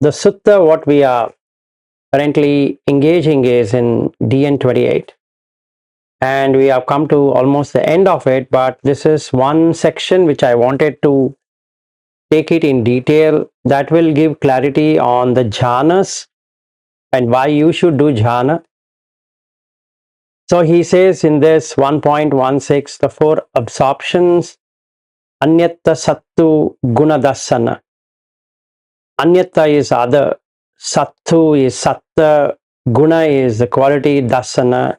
the sutta what we are currently engaging is in DN28, and we have come to almost the end of it, but this is one section which I wanted to take it in detail that will give clarity on the jhanas and why you should do jhana. So he says in this 1.16, the four absorptions, anyatta sattu gunadasana. Anyatta is other, sattu is satta, guna is the quality, dasana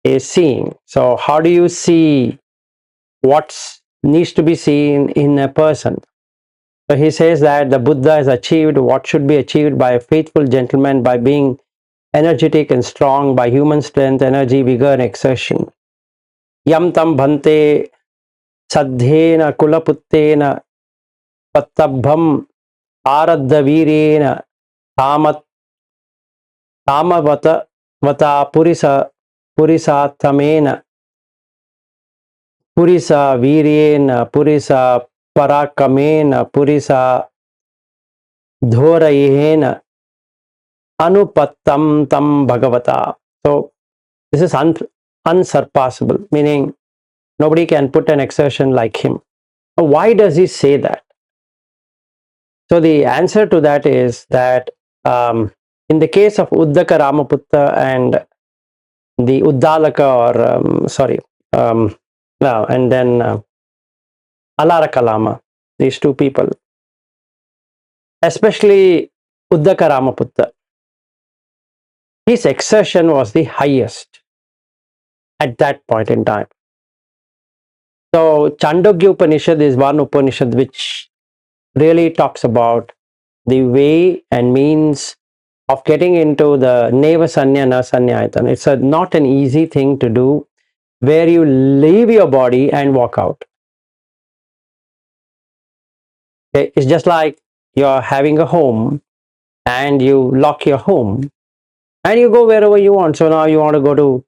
is seeing. So how do you see what needs to be seen in a person? So he says that the Buddha has achieved what should be achieved by a faithful gentleman by being energetic and strong, by human strength, energy, vigor and exertion. Yam tam bhante saddhena kulaputtena pattabham aradha virena tamavata purisathamena purisa virena purisa parakamena purisa dhorayena anupattam tam bhagavata. So this is unsurpassable, meaning nobody can put an exertion like him. Why does he say that? So the answer to that is that in the case of Uddaka Ramaputta and the Uddalaka and then Alara Kalama, these two people, especially Uddaka Ramaputta, his exertion was the highest at that point in time. So Chandogya Upanishad is one Upanishad which really talks about the way and means of getting into the Neva Sanya Na Sanyayatana. It's not an easy thing to do where you leave your body and walk out. Okay? It's just like you're having a home and you lock your home and you go wherever you want. So now you want to go to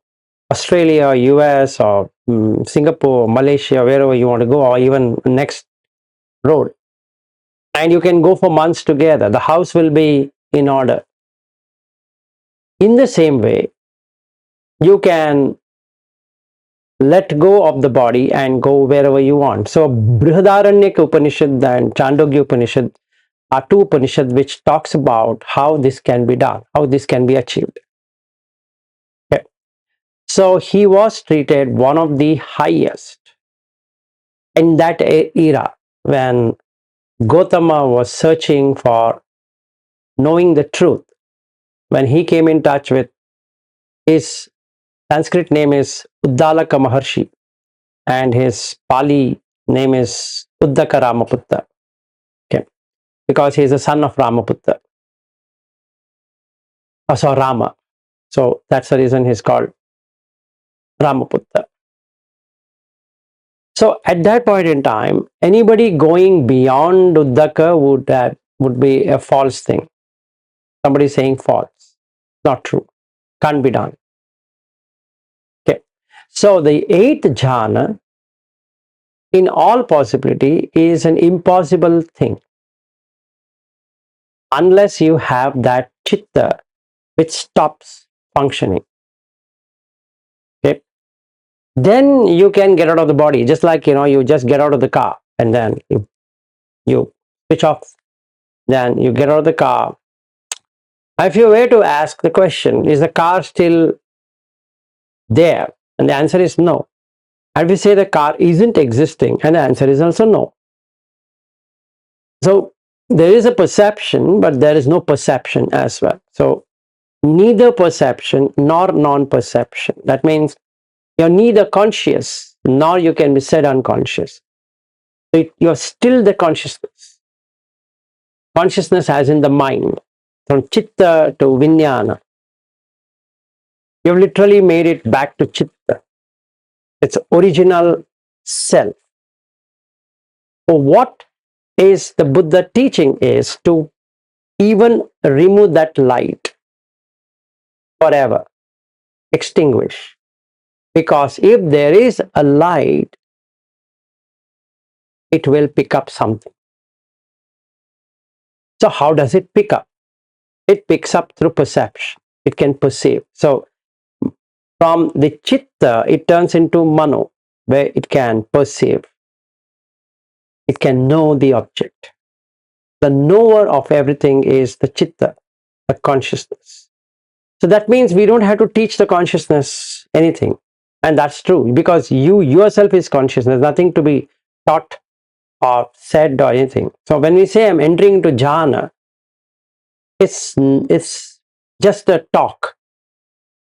Australia, US or Singapore, Malaysia, wherever you want to go, or even next road. And you can go for months together. The house will be in order. In the same way, you can let go of the body and go wherever you want. So Brihadaranyaka Upanishad and Chandogya Upanishad are two Upanishads which talks about how this can be done, how this can be achieved. Okay. So he was treated one of the highest in that era when Gautama was searching for knowing the truth. When he came in touch with his Sanskrit name is Uddalaka Maharshi and his Pali name is Uddaka Ramaputta. Okay. Because he is the son of Ramaputta. So Rama. So that's the reason he's called Ramaputta. So at that point in time, anybody going beyond Uddaka would be a false thing. Somebody saying false. Not true. Can't be done. Okay. So the eighth jhana, in all possibility, is an impossible thing. Unless you have that chitta which stops functioning. Okay. Then you can get out of the body, just like you just get out of the car and then you switch off, then you get out of the car. If you were to ask the question, is the car still there? And the answer is no. And we say the car isn't existing, and the answer is also no. So there is a perception, but there is no perception as well. So neither perception nor non-perception. That means you're neither conscious nor you can be said unconscious. So you're still the consciousness. Consciousness as in the mind, from chitta to vijnana. You've literally made it back to chitta, its original self. So what is the Buddha teaching is to even remove that light forever, extinguish. Because if there is a light, it will pick up something. So how does it pick up? It picks up through perception. It can perceive. So from the chitta, it turns into mano, where it can perceive. It can know the object. The knower of everything is the chitta, the consciousness. So that means we don't have to teach the consciousness anything. And that's true, because you yourself is consciousness, nothing to be taught or said or anything. So when we say I'm entering into jhana, it's just a talk.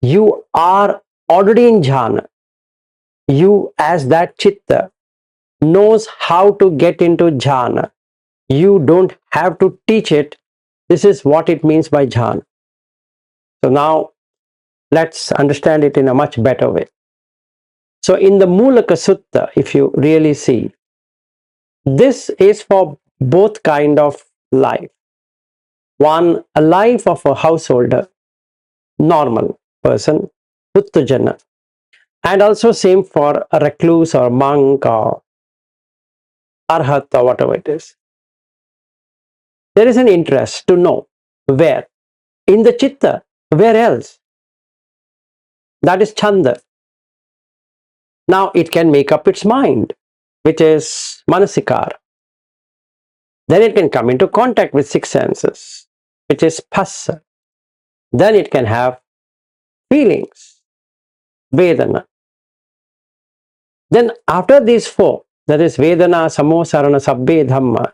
You are already in jhana. You, as that chitta, knows how to get into jhana. You don't have to teach it. This is what it means by jhana. So now let's understand it in a much better way. So in the Mulaka Sutta, if you really see, this is for both kind of life. One, a life of a householder, normal person, Uttujana, and also same for a recluse or monk or arhat or whatever it is. There is an interest to know where. In the chitta, where else? That is chanda. Now it can make up its mind, which is manasikara. Then it can come into contact with six senses, which is phassa. Then it can have feelings, vedana. Then after these four, that is vedana, samosarana, sabbe, dhamma,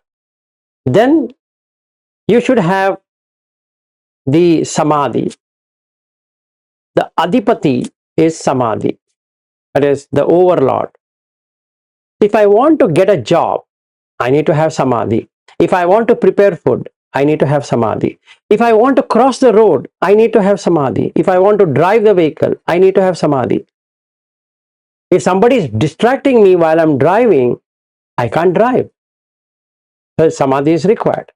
then you should have the samadhi. The adipati is samadhi, that is the overlord. If I want to get a job, I need to have samadhi. If I want to prepare food, I need to have samadhi. If I want to cross the road, I need to have samadhi. If I want to drive the vehicle, I need to have samadhi. If somebody is distracting me while I'm driving, I can't drive. So samadhi is required.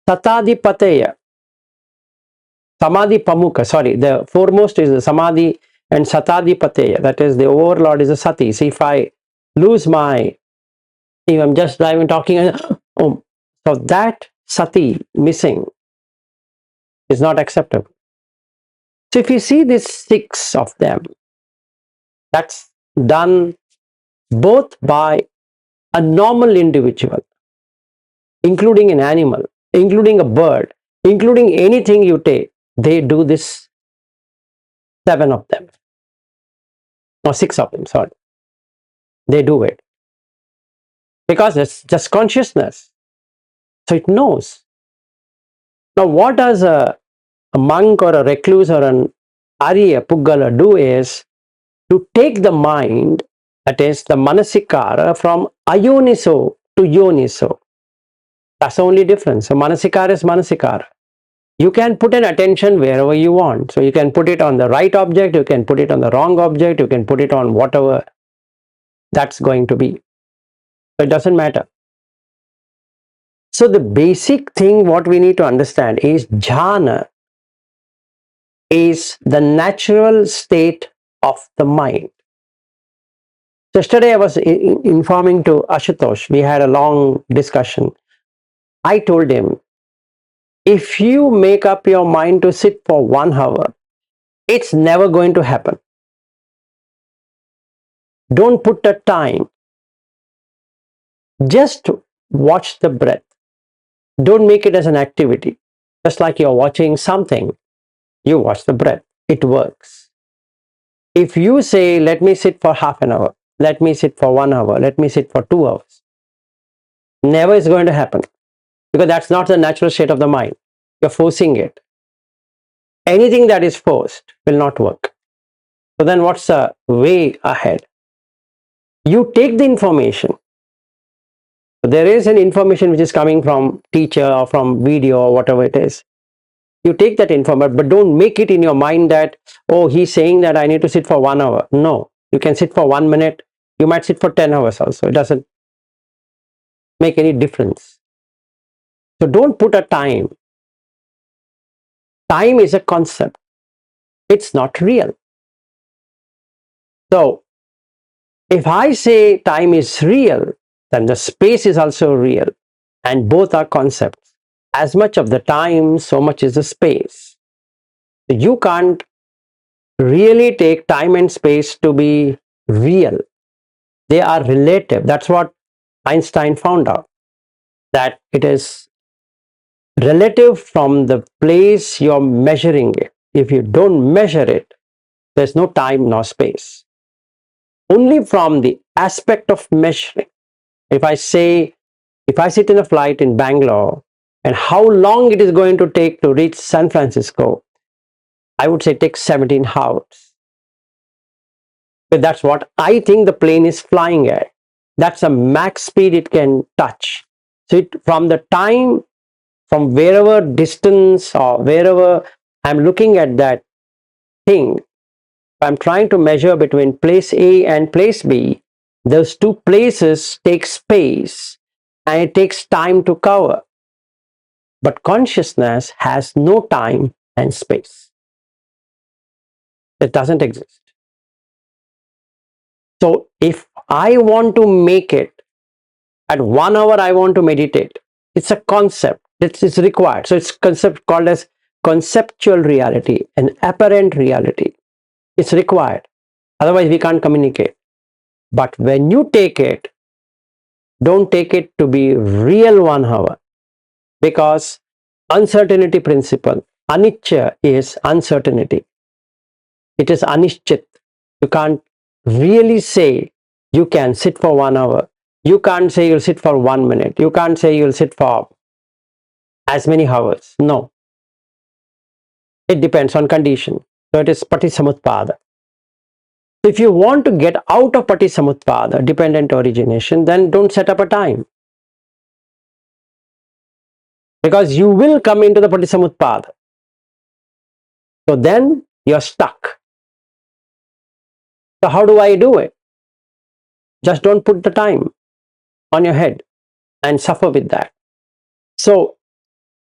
Satadipateya. Samadhi pamukha, sorry, the foremost is the samadhi and satadipateya. That is, the overlord is a sati. See, if I lose my, if I'm just driving, talking, oh, so that sati missing is not acceptable. So if you see these six of them, that's done both by a normal individual, including an animal, including a bird, including anything you take, they do this, seven of them, or six of them, sorry. They do it. Because it's just consciousness. So it knows. Now what does a monk or a recluse or an Arya Puggala do is to take the mind, that is the manasikara, from ayoniso to yoniso. That's the only difference. So manasikara is manasikara. You can put an attention wherever you want. So you can put it on the right object, you can put it on the wrong object, you can put it on whatever that's going to be. So it doesn't matter. So the basic thing what we need to understand is jhana is the natural state of the mind. Yesterday I was informing to Ashutosh, we had a long discussion. I told him, if you make up your mind to sit for 1 hour, it's never going to happen. Don't put a time. Just watch the breath. Don't make it as an activity. Just like you're watching something, you watch the breath. It works. If you say, let me sit for half an hour, let me sit for 1 hour, let me sit for 2 hours, never is going to happen, because that's not the natural state of the mind. You're forcing it. Anything that is forced will not work. So then what's the way ahead? You take the information. There is an information which is coming from teacher or from video or whatever it is. You take that information, but don't make it in your mind that, oh, he's saying that I need to sit for 1 hour. No, you can sit for 1 minute. You might sit for 10 hours also. It doesn't make any difference. So don't put a time. Time is a concept. It's not real. So if I say time is real, then the space is also real, and both are concepts. as much of the time, so much is the space. You can't really take time and space to be real. They are relative. That's what Einstein found out, that it is relative from the place you're measuring it. If you don't measure it, there's no time nor space. Only from the aspect of measuring. If I sit in a flight in Bangalore and how long it is going to take to reach San Francisco, I would say it takes 17 hours. But that's what I think the plane is flying at. That's a max speed it can touch. So from the time, from wherever distance or wherever I'm looking at that thing, I'm trying to measure between place A and place B, those two places take space and it takes time to cover. But consciousness has no time and space. It doesn't exist. So if I want to make it at 1 hour, I want to meditate. It's a concept. It's required. So it's concept called as conceptual reality, an apparent reality. It's required. Otherwise, we can't communicate. But when you take it, don't take it to be real 1 hour, because uncertainty principle, anicca is uncertainty. It is anishchit. You can't really say you can sit for 1 hour. You can't say you'll sit for 1 minute. You can't say you'll sit for as many hours. No. It depends on condition. So it is patisamutpada. If you want to get out of patisamutpada, dependent origination, then don't set up a time. Because you will come into the patisamutpada. So then you're stuck. So how do I do it? Just don't put the time on your head and suffer with that. So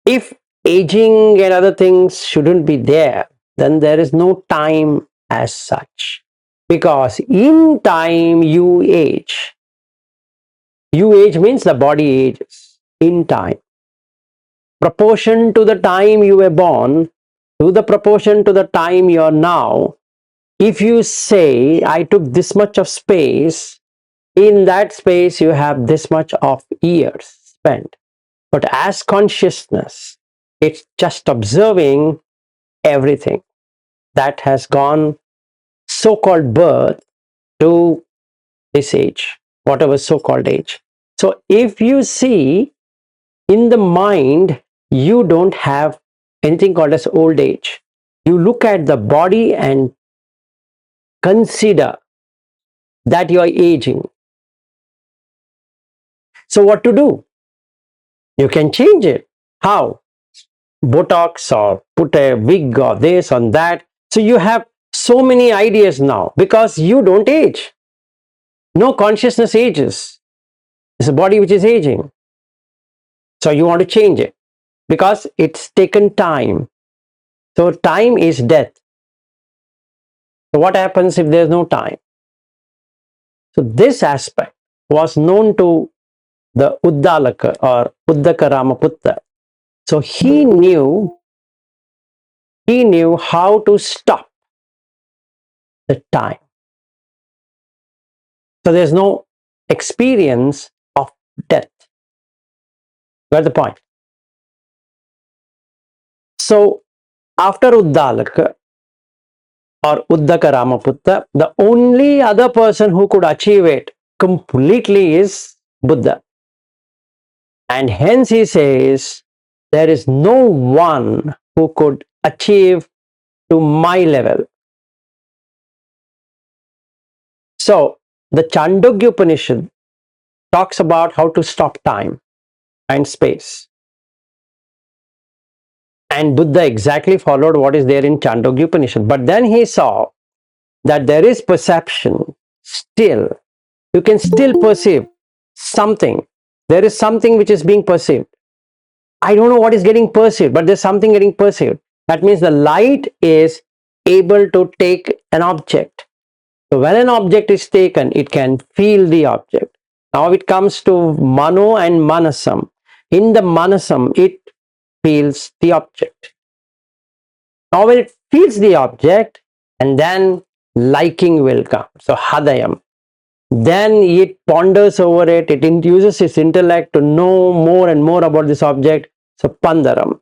if aging and other things shouldn't be there, then there is no time as such. Because in time you age. You age means the body ages in time. Proportion to the time you were born, to the proportion to the time you are now, if you say, I took this much of space, in that space you have this much of years spent. But as consciousness, it's just observing everything that has gone so-called birth to this age, whatever so-called age. So if you see in the mind, you don't have anything called as old age. You look at the body and consider that you are aging. So what to do? You can change it. How? Botox, or put a wig or this or that. So you have so many ideas now because you don't age. No consciousness ages. It's a body which is aging. So you want to change it because it's taken time. So time is death. So what happens if there's no time? So this aspect was known to the Uddalaka or Uddaka Ramaputta. So he knew how to stop the time. So there's no experience of death. Got the point? So after Uddalaka or Uddaka Ramaputta, the only other person who could achieve it completely is Buddha. And hence he says, there is no one who could achieve to my level. So the Chandogya Upanishad talks about how to stop time and space. And Buddha exactly followed what is there in Chandogya Upanishad. But then he saw that there is perception still. You can still perceive something. There is something which is being perceived. I don't know what is getting perceived, but there's something getting perceived. That means the light is able to take an object. So when an object is taken, it can feel the object. Now it comes to Mano and Manasam. In the Manasam, it feels the object. Now when it feels the object, and then liking will come. So hadayam. Then it ponders over it, it uses its intellect to know more and more about this object. So pandaram.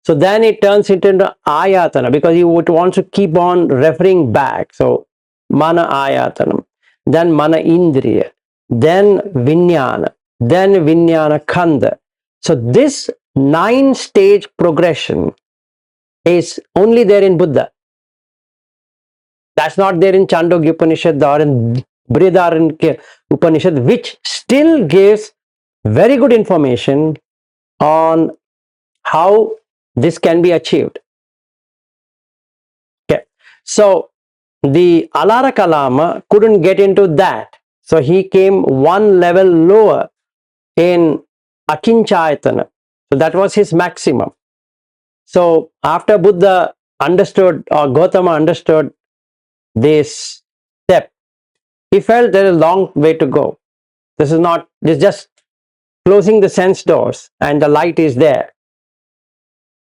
So then it turns into ayatana because you would want to keep on referring back. So mana ayatanam, then mana indriya, then vinyana, then vinyana khanda. So this 9-stage progression is only there in Buddha. That's not there in Chandogya Upanishad or in Brihadaranyaka Upanishad, which still gives very good information on how this can be achieved. Okay. So the Alara Kalama couldn't get into that. So he came one level lower in Akinchayatana. So that was his maximum. So after Buddha understood, or Gautama understood this step, he felt there is a long way to go. This is just closing the sense doors and the light is there.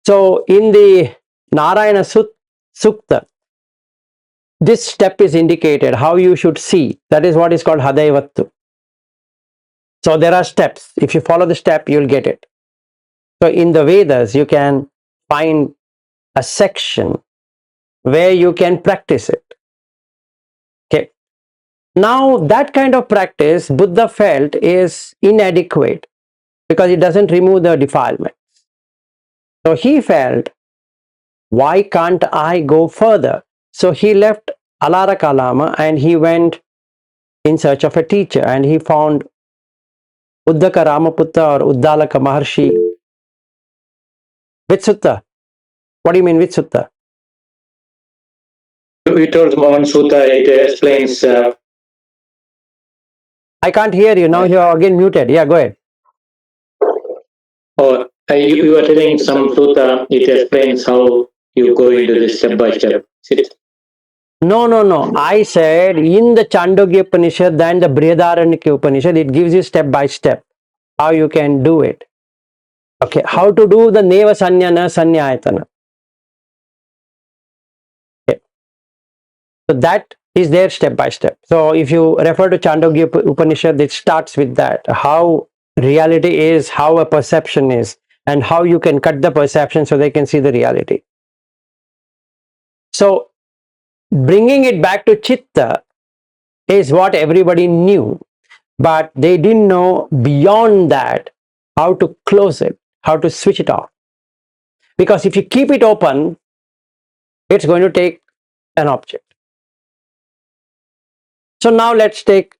So in the Narayana Sukta, this step is indicated, how you should see. That is what is called Hadayavattu. So there are steps. If you follow the step, you'll get it. So in the Vedas, you can find a section where you can practice it. Okay. Now that kind of practice Buddha felt is inadequate because it doesn't remove the defilements. So he felt, why can't I go further? So he left Alara Kalama and he went in search of a teacher, and he found Uddaka Ramaputta or Uddalaka Maharshi. Which sutta? What do you mean, which sutta? We told one sutta, it explains. I can't hear you. Now you're again muted. Yeah, go ahead. Or you were telling some sutta, it explains how you go into this step by step. No. I said in the Chandogya Upanishad and the Brihadaranyaka Upanishad, it gives you step by step how you can do it. Okay, how to do the Neva Sanyana Sanyayatana. Okay. So that is there step by step. So if you refer to Chandogya Upanishad, it starts with that. How reality is, how a perception is, and how you can cut the perception so they can see the reality. So bringing it back to Chitta is what everybody knew, but they didn't know beyond that how to close it, how to switch it off. Because if you keep it open, it's going to take an object. So now let's take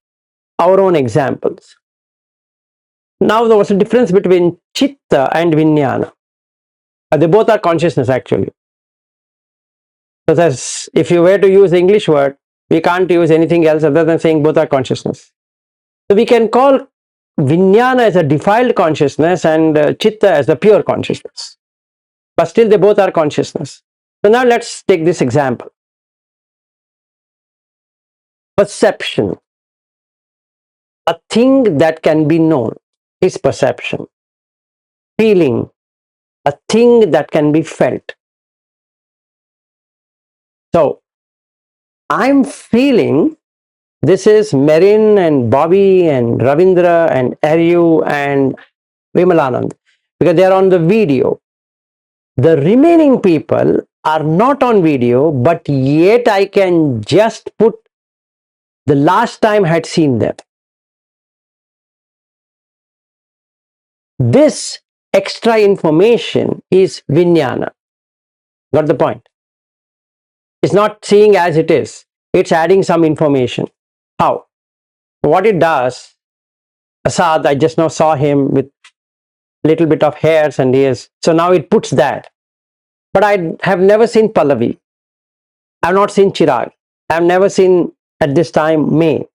our own examples. Now there was a difference between Chitta and Vijnana. They both are consciousness actually. So if you were to use the English word, we can't use anything else other than saying both are consciousness. So we can call Vijnana as a defiled consciousness and Chitta as the pure consciousness. But still they both are consciousness. So now let's take this example. Perception. A thing that can be known is perception. Feeling. A thing that can be felt. So I'm feeling this is Merin and Bobby and Ravindra and Aryu and Vimalanand because they are on the video. The remaining people are not on video, but yet I can just put the last time I had seen them. This extra information is Vijnana. Got the point? It's not seeing as it is. It's adding some information. How? What it does, Asad, I just now saw him with a little bit of hairs and ears. So now it puts that. But I have never seen Pallavi. I have not seen Chirag. I have never seen at this time May.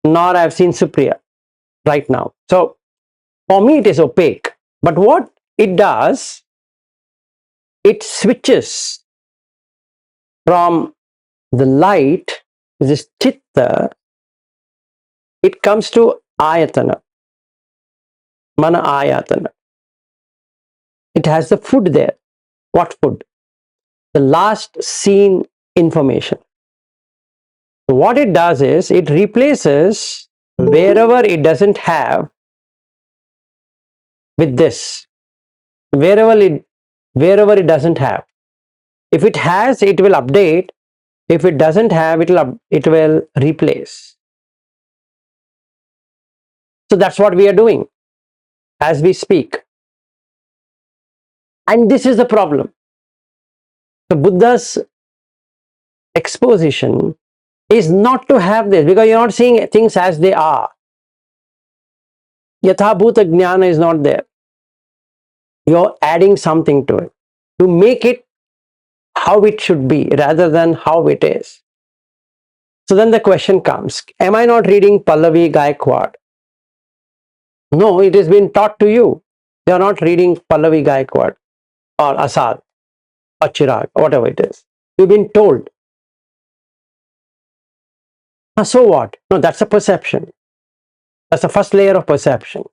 Nor I have seen Supriya right now. So for me it is opaque. But what it does, it switches from the light, this Chitta, it comes to Ayatana, Mana Ayatana. it has the food there. What food? The last seen information. So what it does is it replaces wherever it doesn't have with this. Wherever it doesn't have. If it has, it will update. If it doesn't have, it will replace. So that's what we are doing as we speak. And this is the problem. The Buddha's exposition is not to have this, because you're not seeing things as they are. Yatha bhuta jnana is not there. You're adding something to it to make it how it should be rather than how it is. So then the question comes, am I not reading Pallavi Gaikwad? No, it has been taught to you. You are not reading Pallavi Gaikwad or Asad or Chirag, or whatever it is. You've been told. So what? No, that's a perception. That's the first layer of perception.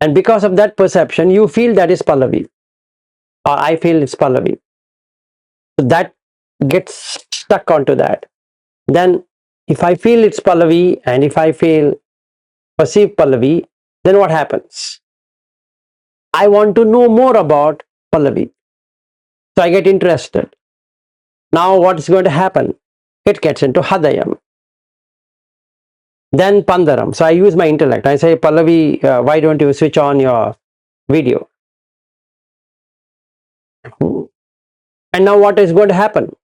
And because of that perception, you feel that is Pallavi. Or I feel it's Pallavi. So that gets stuck onto that. Then if I feel it's Pallavi and if I perceive Pallavi, then what happens? I want to know more about Pallavi. So I get interested. Now what is going to happen? It gets into Hadayam. Then Pandaram. So I use my intellect. I say, Pallavi, why don't you switch on your video? And now what is going to happen?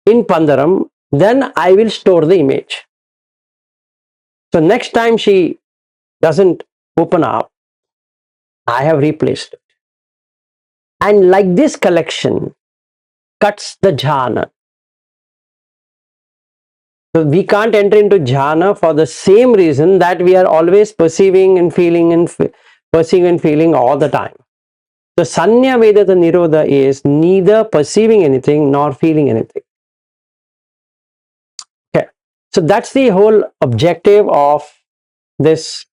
In Pandaram, then I will store the image. So next time she doesn't open up, I have replaced it. And like this collection cuts the jhana. So we can't enter into jhana for the same reason that we are always perceiving and feeling all the time. So Sanya Vedata Nirodha is neither perceiving anything nor feeling anything. Okay. So that's the whole objective of this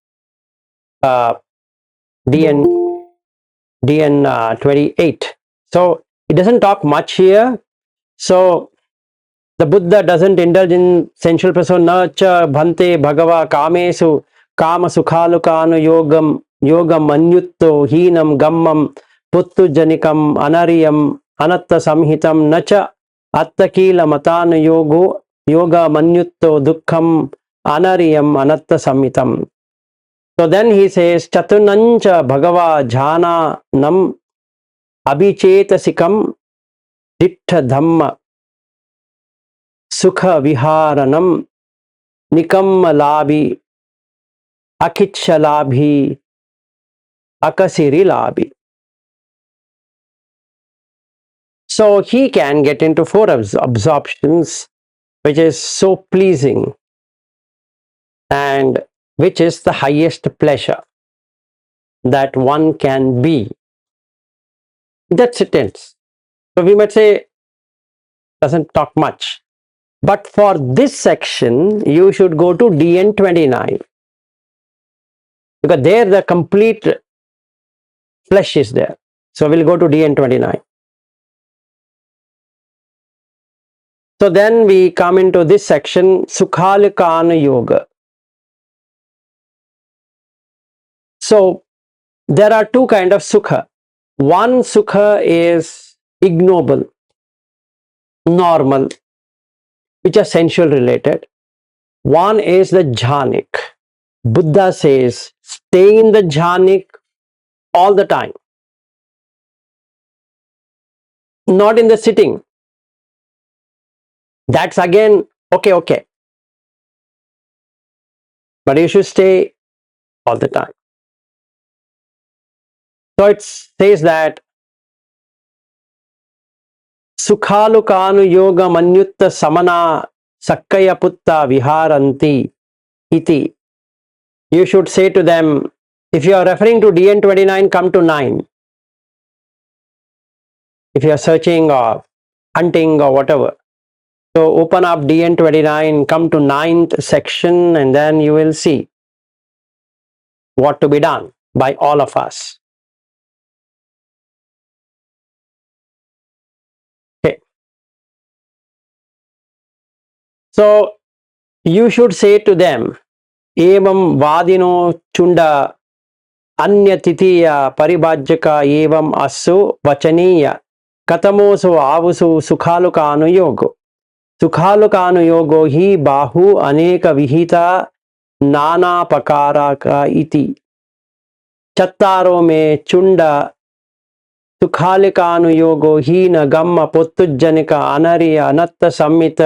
DN28. So it doesn't talk much here. So the Buddha doesn't indulge in sensual pleasure. Nacha bhante bhagava kamesu kama sukhalukanu yogam anyutto heenam gammam puttu janikam anariyam anatta samhitam nacha attakila matanu yoga manyutto dukkham anariyam anatta samhitam. So then he says, Chatunancha Bhagava Jhana Nam Abhichetasikam Dittha Dhamma Sukha Viharanam Nikamma Labhi Akitsha Labhi Akasiri Labhi. So he can get into four absorptions, which is so pleasing and which is the highest pleasure that one can be. That's it. So we might say, doesn't talk much. But for this section, you should go to DN29. Because there the complete flesh is there. So we'll go to DN29. So then we come into this section, Sukhalikana Yoga. So there are two kinds of sukha. One sukha is ignoble, normal, which are sensual related. One is the jhanic. Buddha says, stay in the jhanic all the time. Not in the sitting. That's again, okay. But you should stay all the time. So it says that Sukhalukanu yoga manyutta samana sakkaya putta viharanti iti. You should say to them, if you are referring to DN29, come to 9. If you are searching or hunting or whatever. So open up DN29, come to 9th section, and then you will see what to be done by all of us. So you should say to them, evam vadino chunda anya titiya paribhajyaka evam asu vachaniya katamosu avusu sukhalukanu yogo. Sukhalukanu yogo hi bahu aneka vihita nana pakaraka iti. Chattaro me chunda सुखालिकानुयोगो ही न गम्म पोत्तुज्जनिक अनरिय अनत्त सम्मित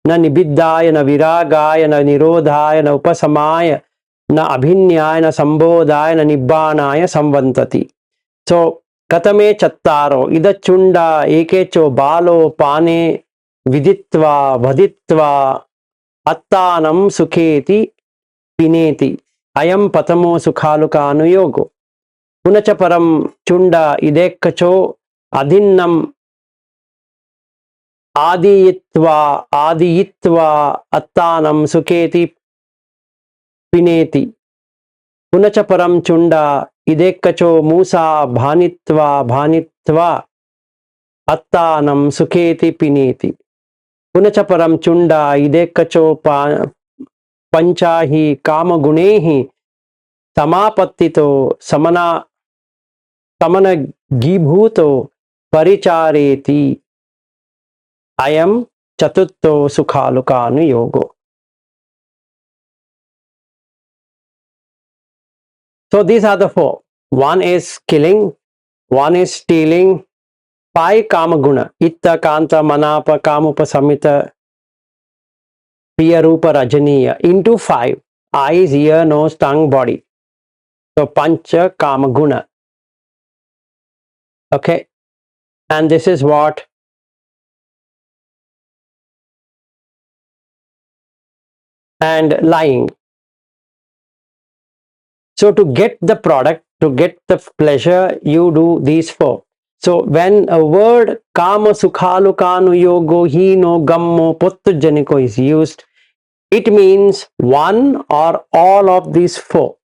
न निबिद्धाय न विरागाय न निरोधाय न उपसमाय न अभिन्याय न संबोधाय न निब्बाणाय संवन्तति. So katame chattaro ida chunda ekecho balo pane viditva vaditva attanam sukheti pineti ayam patamo sukhaluka anuyogo. Punacha param chunda idekkacho adinnam adiyitva attanam sukheti pineti. Punacha param chunda idekkacho musa bhanitva attanam sukheti pineti. Punacha param chunda idekkacho panchahi kamagunehi समापत्तितो summon गीभूतो परिचारेति ayam chatutto sukhalukanuyogo. So these are the four. One is killing, one is stealing, 5 kamaguna, itta kanta manapa kamupa samita priya rupa rajaniya, into 5, eyes, ear, nose, tongue, body. So pancha kamaguna. Okay, and this is what and lying. So to get the product, to get the pleasure, you do these 4. So when a word kama sukhalukanu yogo hi no gammo pottujjaniko is used, it means one or all of these 4.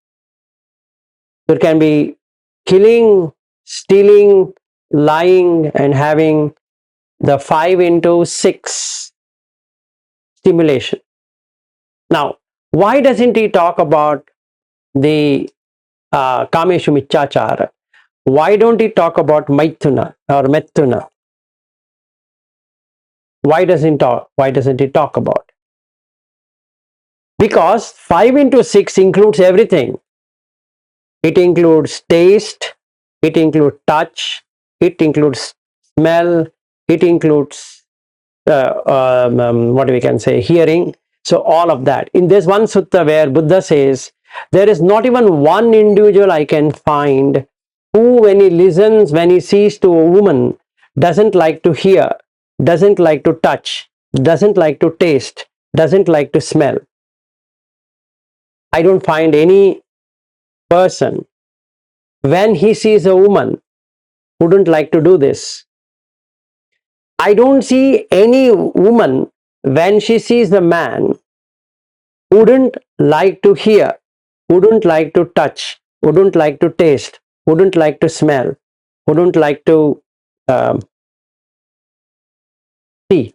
So it can be killing, stealing, lying, and having the 5 into 6 stimulation. Now, why doesn't he talk about the kameshu michachara? Why don't he talk about maithuna or mettuna? Why doesn't he talk about? Because 5 into 6 includes everything. It includes taste, it includes touch, it includes smell, it includes what we can say, hearing. So all of that. In this one sutta where Buddha says, there is not even one individual I can find who, when he listens, when he sees to a woman, doesn't like to hear, doesn't like to touch, doesn't like to taste, doesn't like to smell. I don't find any person when he sees a woman wouldn't like to do this. I don't see any woman when she sees the man wouldn't like to hear, wouldn't like to touch, wouldn't like to taste, wouldn't like to smell, wouldn't like to see.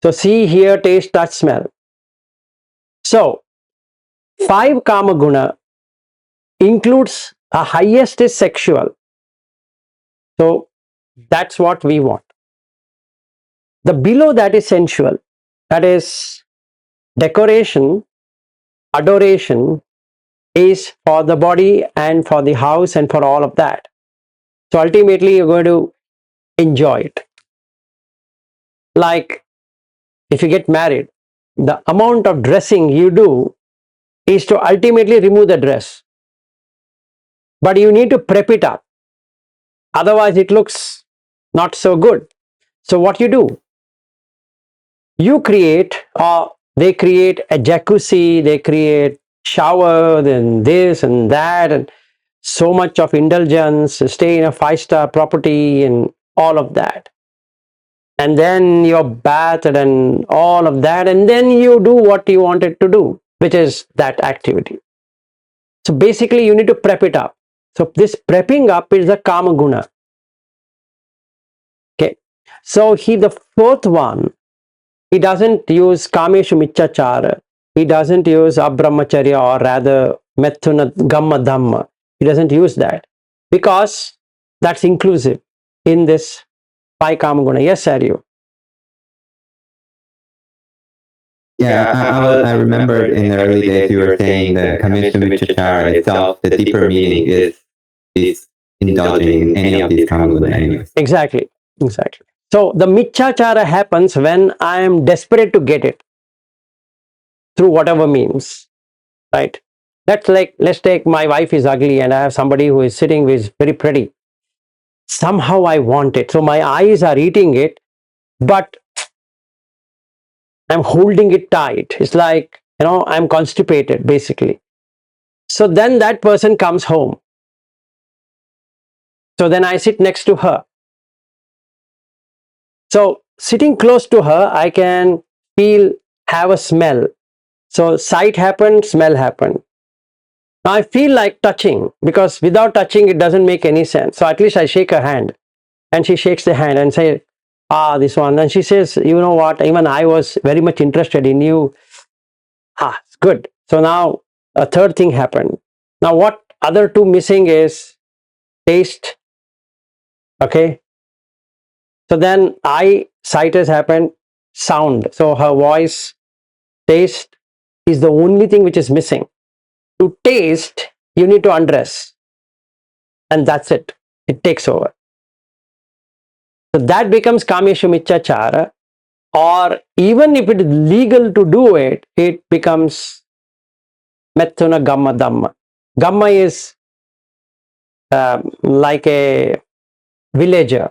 So see, hear, taste, touch, smell. So 5 kama guna includes a highest is sexual. So that's what we want. The below that is sensual. That is decoration, adoration is for the body and for the house and for all of that. So ultimately you're going to enjoy it. Like if you get married, the amount of dressing you do is to ultimately remove the dress. But you need to prep it up. Otherwise it looks not so good. So what you do? You create, or they create a jacuzzi, they create shower, then this and that, and so much of indulgence, stay in a 5-star property and all of that. And then you're bathed and all of that, and then you do what you wanted to do, which is that activity. So basically you need to prep it up. So this prepping up is the kama guna. Okay. So the 4th one He doesn't use kameshu michachara. He doesn't use abrahmacharya or rather methuna gamma dhamma. He doesn't use that because that's inclusive in this five kama guna. Yes, Aryu. Yeah, I remembered in the early days you were saying that Kamishna Michachara itself, the deeper meaning is indulging in any of these kamaguna anyways. Exactly. So the michachara happens when I am desperate to get it through whatever means, right? Let's take my wife is ugly and I have somebody who is sitting who is very pretty. Somehow I want it. So my eyes are eating it, but I'm holding it tight. It's like, I'm constipated basically. So then that person comes home. So then I sit next to her. So sitting close to her, I can have a smell. So sight happened, smell happened. Now I feel like touching because without touching, it doesn't make any sense. So at least I shake her hand and she shakes the hand and say, this one. And she says, you know what, even I was very much interested in you. It's good. So now a third thing happened. Now what other two missing is taste. Okay. So then sight has happened, sound. So her voice, taste is the only thing which is missing. To taste, you need to undress. And that's it. It takes over. So that becomes kameshu michachara, or even if it is legal to do it, it becomes methuna gamma dhamma. Gamma is like a villager.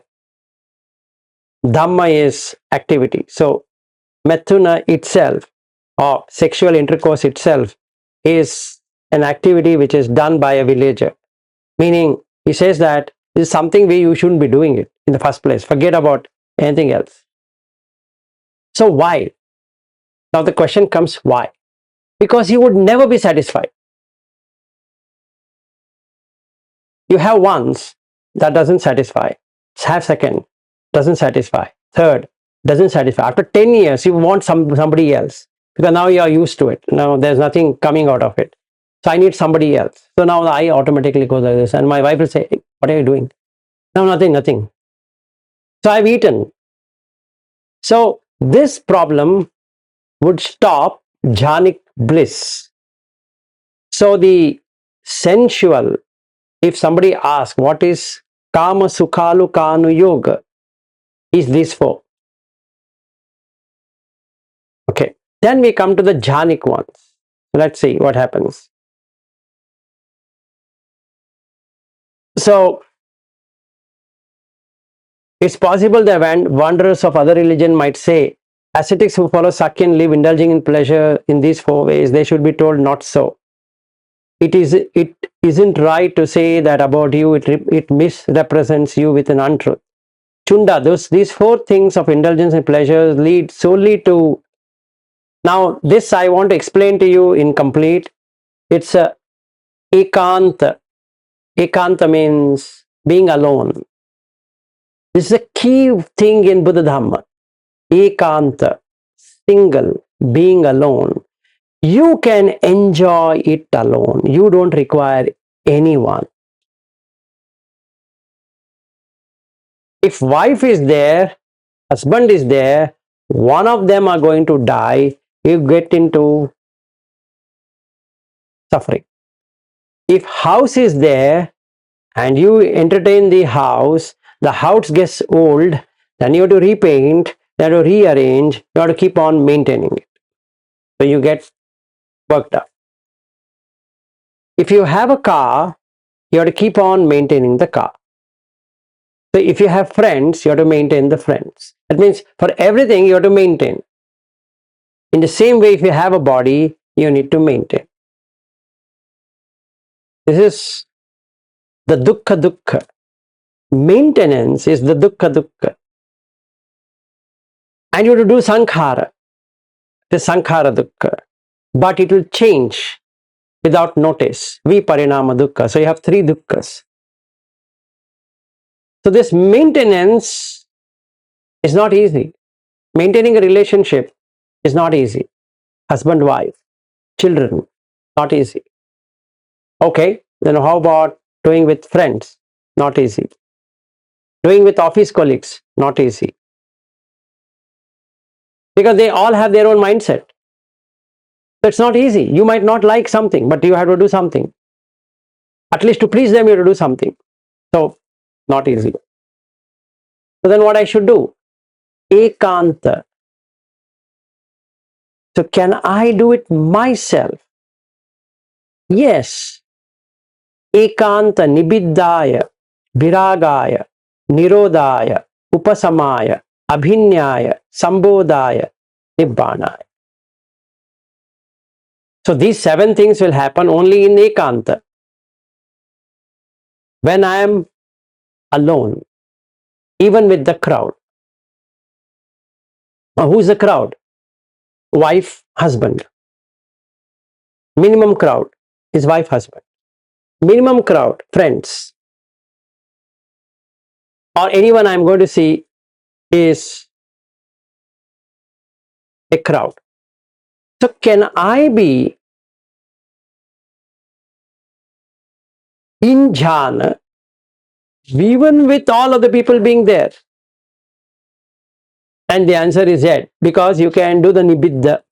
Dhamma is activity. So methuna itself or sexual intercourse itself is an activity which is done by a villager. Meaning, he says that this is something you shouldn't be doing it in the first place. Forget about anything else. So why? Now the question comes, why? Because he would never be satisfied. You have once, that doesn't satisfy. Have second, doesn't satisfy. Third, doesn't satisfy. After 10 years, you want somebody else because now you are used to it. Now there's nothing coming out of it. So I need somebody else. So now I automatically go like this. And my wife will say, hey, what are you doing? No, nothing. So I've eaten. So this problem would stop jhanic bliss. So the sensual, if somebody asks, what is kama sukhalu kanu yoga? Is these four. Okay. Then we come to the jhanic ones. Let's see what happens. So it's possible that wanderers of other religion might say, ascetics who follow Sakya and live indulging in pleasure in these four ways, they should be told not so. It isn't right to say that about you, it misrepresents you with an untruth. Chunda, these four things of indulgence and pleasures lead solely to. Now, this I want to explain to you in complete. It's a ekanta. Ekanta means being alone. This is a key thing in Buddha Dhamma. Ekanta, single, being alone. You can enjoy it alone. You don't require anyone. If wife is there, husband is there, one of them are going to die, you get into suffering. If house is there and you entertain the house gets old, then you have to repaint, you have to rearrange, you have to keep on maintaining it. So you get worked up. If you have a car, you have to keep on maintaining the car. So if you have friends, you have to maintain the friends. That means for everything you have to maintain. In the same way, if you have a body, you need to maintain. This is the dukkha. Maintenance is the dukkha. And you have to do sankhara, the sankhara dukkha. But it will change without notice. Viparinama dukkha. So you have three dukkhas. So this maintenance is not easy. Maintaining a relationship is not easy. Husband, wife, children, not easy. Okay, then how about doing with friends? Not easy. Doing with office colleagues? Not easy. Because they all have their own mindset. So it's not easy. You might not like something, but you have to do something. At least to please them, you have to do something. So, not easy. So then what I should do? Ekanta. So can I do it myself? Yes. Ekanta nibiddhaya, viragaya, nirodhaya, upasamaya, abhinyaya, sambodhaya, nibbana. So these 7 things will happen only in ekanta. When I am alone, even with the crowd. Now, who's the crowd? Wife, husband. Minimum crowd is wife, husband. Minimum crowd, friends. Or anyone I'm going to see is a crowd. So can I be in jhana even with all of the people being there? And the answer is yes, because you can do the nibiddha,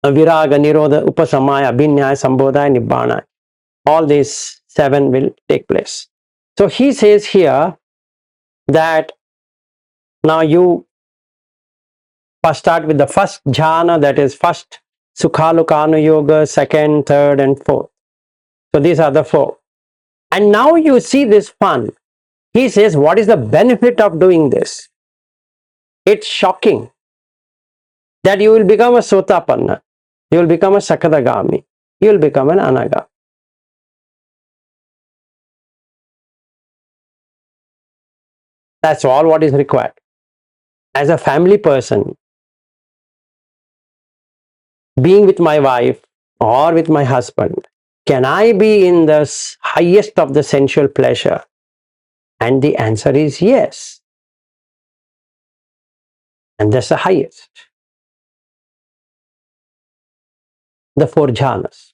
viraga, nirodha, upasamaya, abhinyaya, sambodhaya, nibbana. All these 7 will take place. So he says here that now you first start with the first jhana, that is first Sukhalokana Yoga, second, third, and fourth. So these are the 4. And now you see this fun. He says, what is the benefit of doing this? It's shocking that you will become a Sotapanna, you will become a Sakadagami, you will become an Anaga. That's all what is required. As a family person, being with my wife or with my husband, can I be in the highest of the sensual pleasure? And the answer is yes. And that's the highest. The 4 jhanas.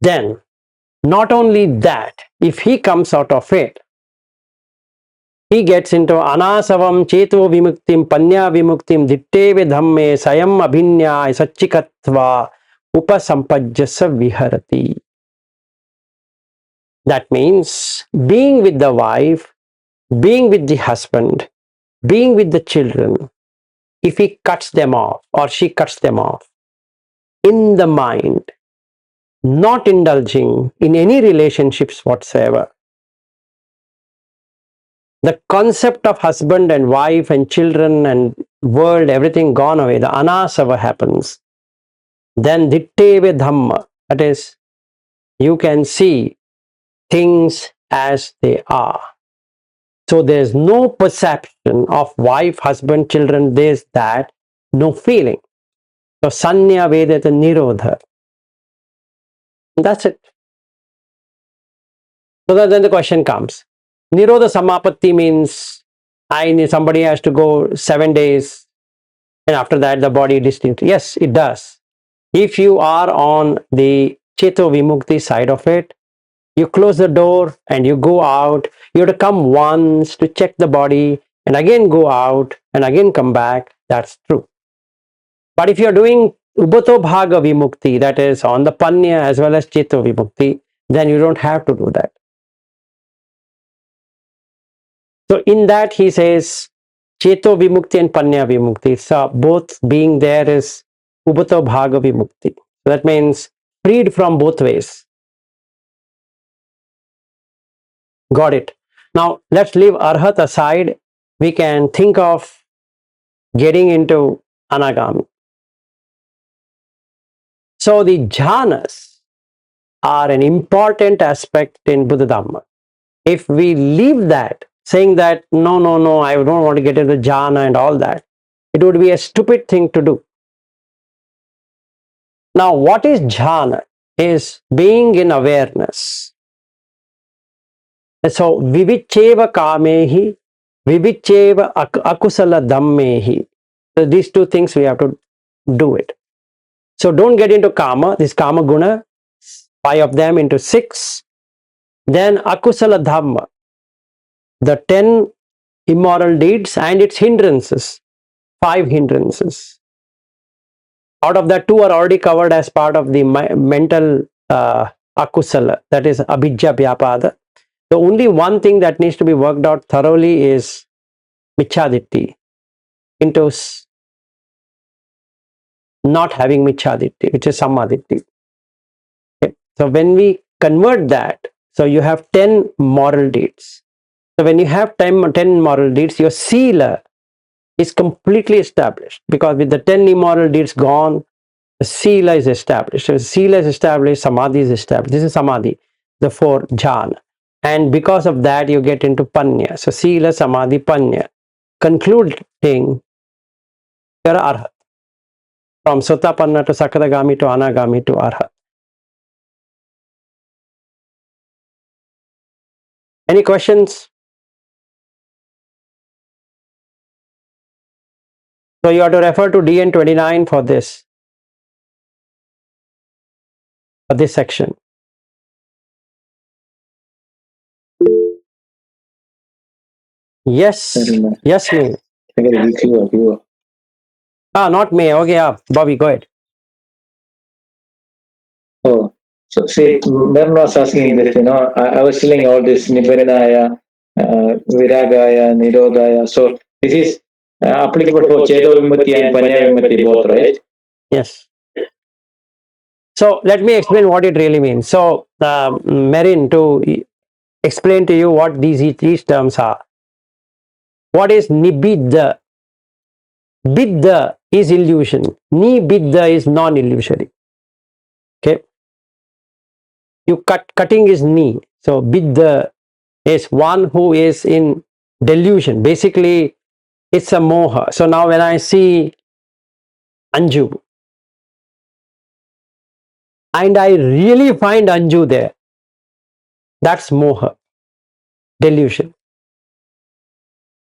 Then, not only that, if he comes out of it, he gets into anasavam cheto vimuktim panya vimuktim ditteve dhamme sayam abhinyaya sachikatva upasampajjasa viharati. That means being with the wife, being with the husband, being with the children, if he cuts them off or she cuts them off in the mind, not indulging in any relationships whatsoever, the concept of husband and wife and children and world, everything gone away, the anasava happens. Then ditteve dhamma, that is, you can see things as they are. So there's no perception of wife, husband, children, this, that, no feeling. So sanya vedata nirodha. That's it. So then the question comes. Nirodha samapatti means somebody has to go 7 days and after that the body distinct. Yes, it does. If you are on the Cheto Vimukti side of it, you close the door and you go out. You have to come once to check the body and again go out and again come back. That's true. But if you're doing Ubato Bhaga Vimukti, that is on the Panya as well as Cheto Vimukti, then you don't have to do that. So in that he says, Cheto Vimukti and Panya Vimukti. So both being there is Ubato Bhaga Vimukti. So that means freed from both ways. Got it. Now let's leave Arhat aside. We can think of getting into Anagami. So the jhanas are an important aspect in Buddha Dhamma. If we leave that, saying that no, I don't want to get into jhana and all that, it would be a stupid thing to do. Now, what is jhana? Is being in awareness. So, vivicheva kamehi, vivicheva akusala dhammehi. So, these two things we have to do it. So, don't get into kama, this kama guna, 5 of them into 6. Then akusala dhamma, the 10 immoral deeds and its hindrances, 5 hindrances. Out of that, 2 are already covered as part of the mental akusala, that is abhijja vyapada. The only one thing that needs to be worked out thoroughly is michhaditti, into not having michhaditti, which is samadhitti. Okay. So when we convert that, so you have 10 moral deeds. So when you have 10 moral deeds, your sila is completely established, because with the 10 immoral deeds gone, the sila is established. So sila is established, samadhi is established. This is samadhi, the 4 jhana. And because of that, you get into panya. So sila, samadhi, panya. Concluding, you're arhat. From sotapanna to sakadagami to anagami to arhat. Any questions? So you have to refer to DN29 for this section. Yes, yes, me. I got a viewer. Not me. Okay, Bobby, go ahead. Oh, so see, Mern was asking this, I was telling all this Nibbana, Viragaya, Nirodhaya. So this is applicable for Chedo Vimati and Panya Vimati both, right? Yes. So let me explain what it really means. So, Merin, to explain to you what these terms are. What is nibbidda? Bidda is illusion. Nibbidda is non-illusory. Okay. Cutting is ni. So bidda is one who is in delusion. Basically, it's a moha. So now when I see Anju, and I really find Anju there, that's moha, delusion.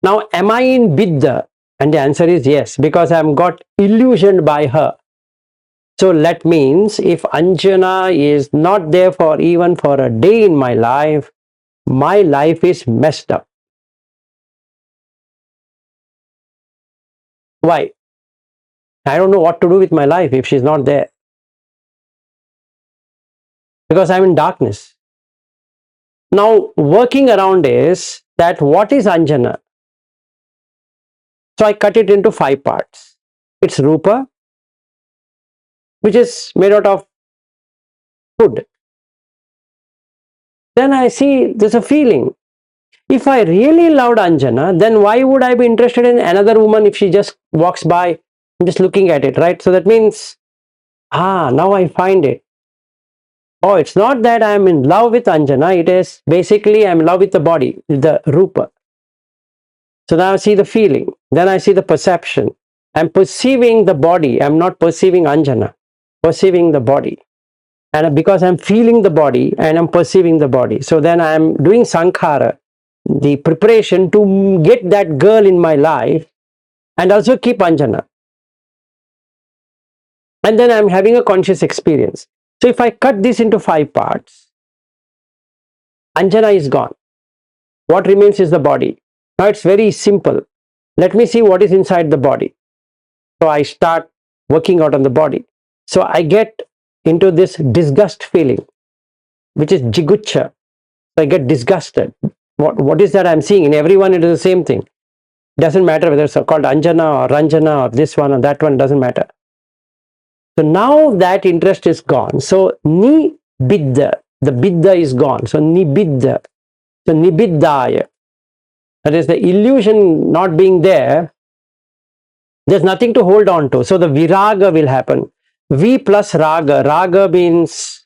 Now, am I in bidda? And the answer is yes, because I'm got illusioned by her. So that means if Anjana is not there for even for a day in my life is messed up. Why? I don't know what to do with my life if she's not there. Because I'm in darkness. Now, working around is that what is Anjana? So I cut it into 5 parts. It's Rupa, which is made out of food. Then I see there's a feeling. If I really loved Anjana, then why would I be interested in another woman if she just walks by and just looking at it, right? So that means, now I find it. Oh, it's not that I'm in love with Anjana, it is basically I'm in love with the body, the Rupa. So now I see the feeling, then I see the perception. I'm perceiving the body, I'm not perceiving Anjana, perceiving the body. And because I'm feeling the body and I'm perceiving the body, so then I'm doing sankhara, the preparation to get that girl in my life and also keep Anjana. And then I'm having a conscious experience. So if I cut this into 5 parts, Anjana is gone. What remains is the body. Now it's very simple. Let me see what is inside the body. So I start working out on the body. So I get into this disgust feeling, which is jigucha. So I get disgusted. What is that I'm seeing? In everyone it is the same thing. It doesn't matter whether it's called Anjana or Ranjana or this one or that one, doesn't matter. So now that interest is gone. So ni bidda, the bidda is gone. So ni bidda. So nibiddaya. That is the illusion not being there. There's nothing to hold on to. So the viraga will happen. V plus raga. Raga means,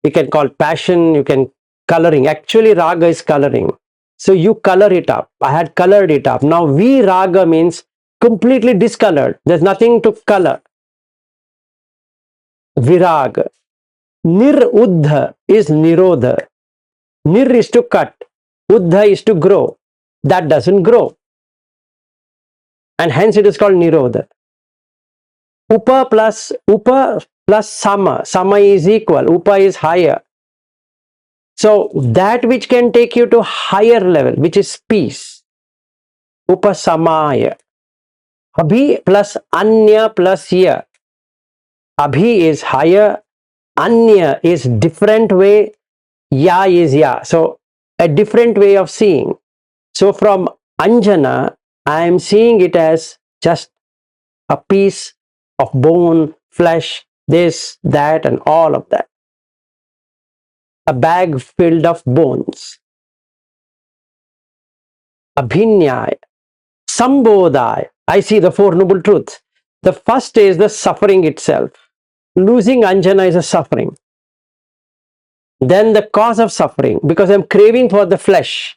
you can call passion, you can coloring. Actually, raga is coloring. So you color it up. I had colored it up. Now V raga means completely discolored. There's nothing to color. virag. Nir-uddha is nirodha. Nir is to cut, uddha is to grow. That doesn't grow. And hence it is called nirodha. Upa plus sama. Sama is equal. Upa is higher. So that which can take you to higher level, which is peace. Upasamaya. Abhi plus anya plus ya. Abhi is higher. Anya is different way. Ya is ya. So a different way of seeing. So from Anjana, I am seeing it as just a piece of bone, flesh, this, that, and all of that. A bag filled of bones. Abhinyaya, Sambodhaya. I see the Four Noble Truths. The first is the suffering itself. Losing Anjana is a suffering. Then the cause of suffering, because I'm craving for the flesh.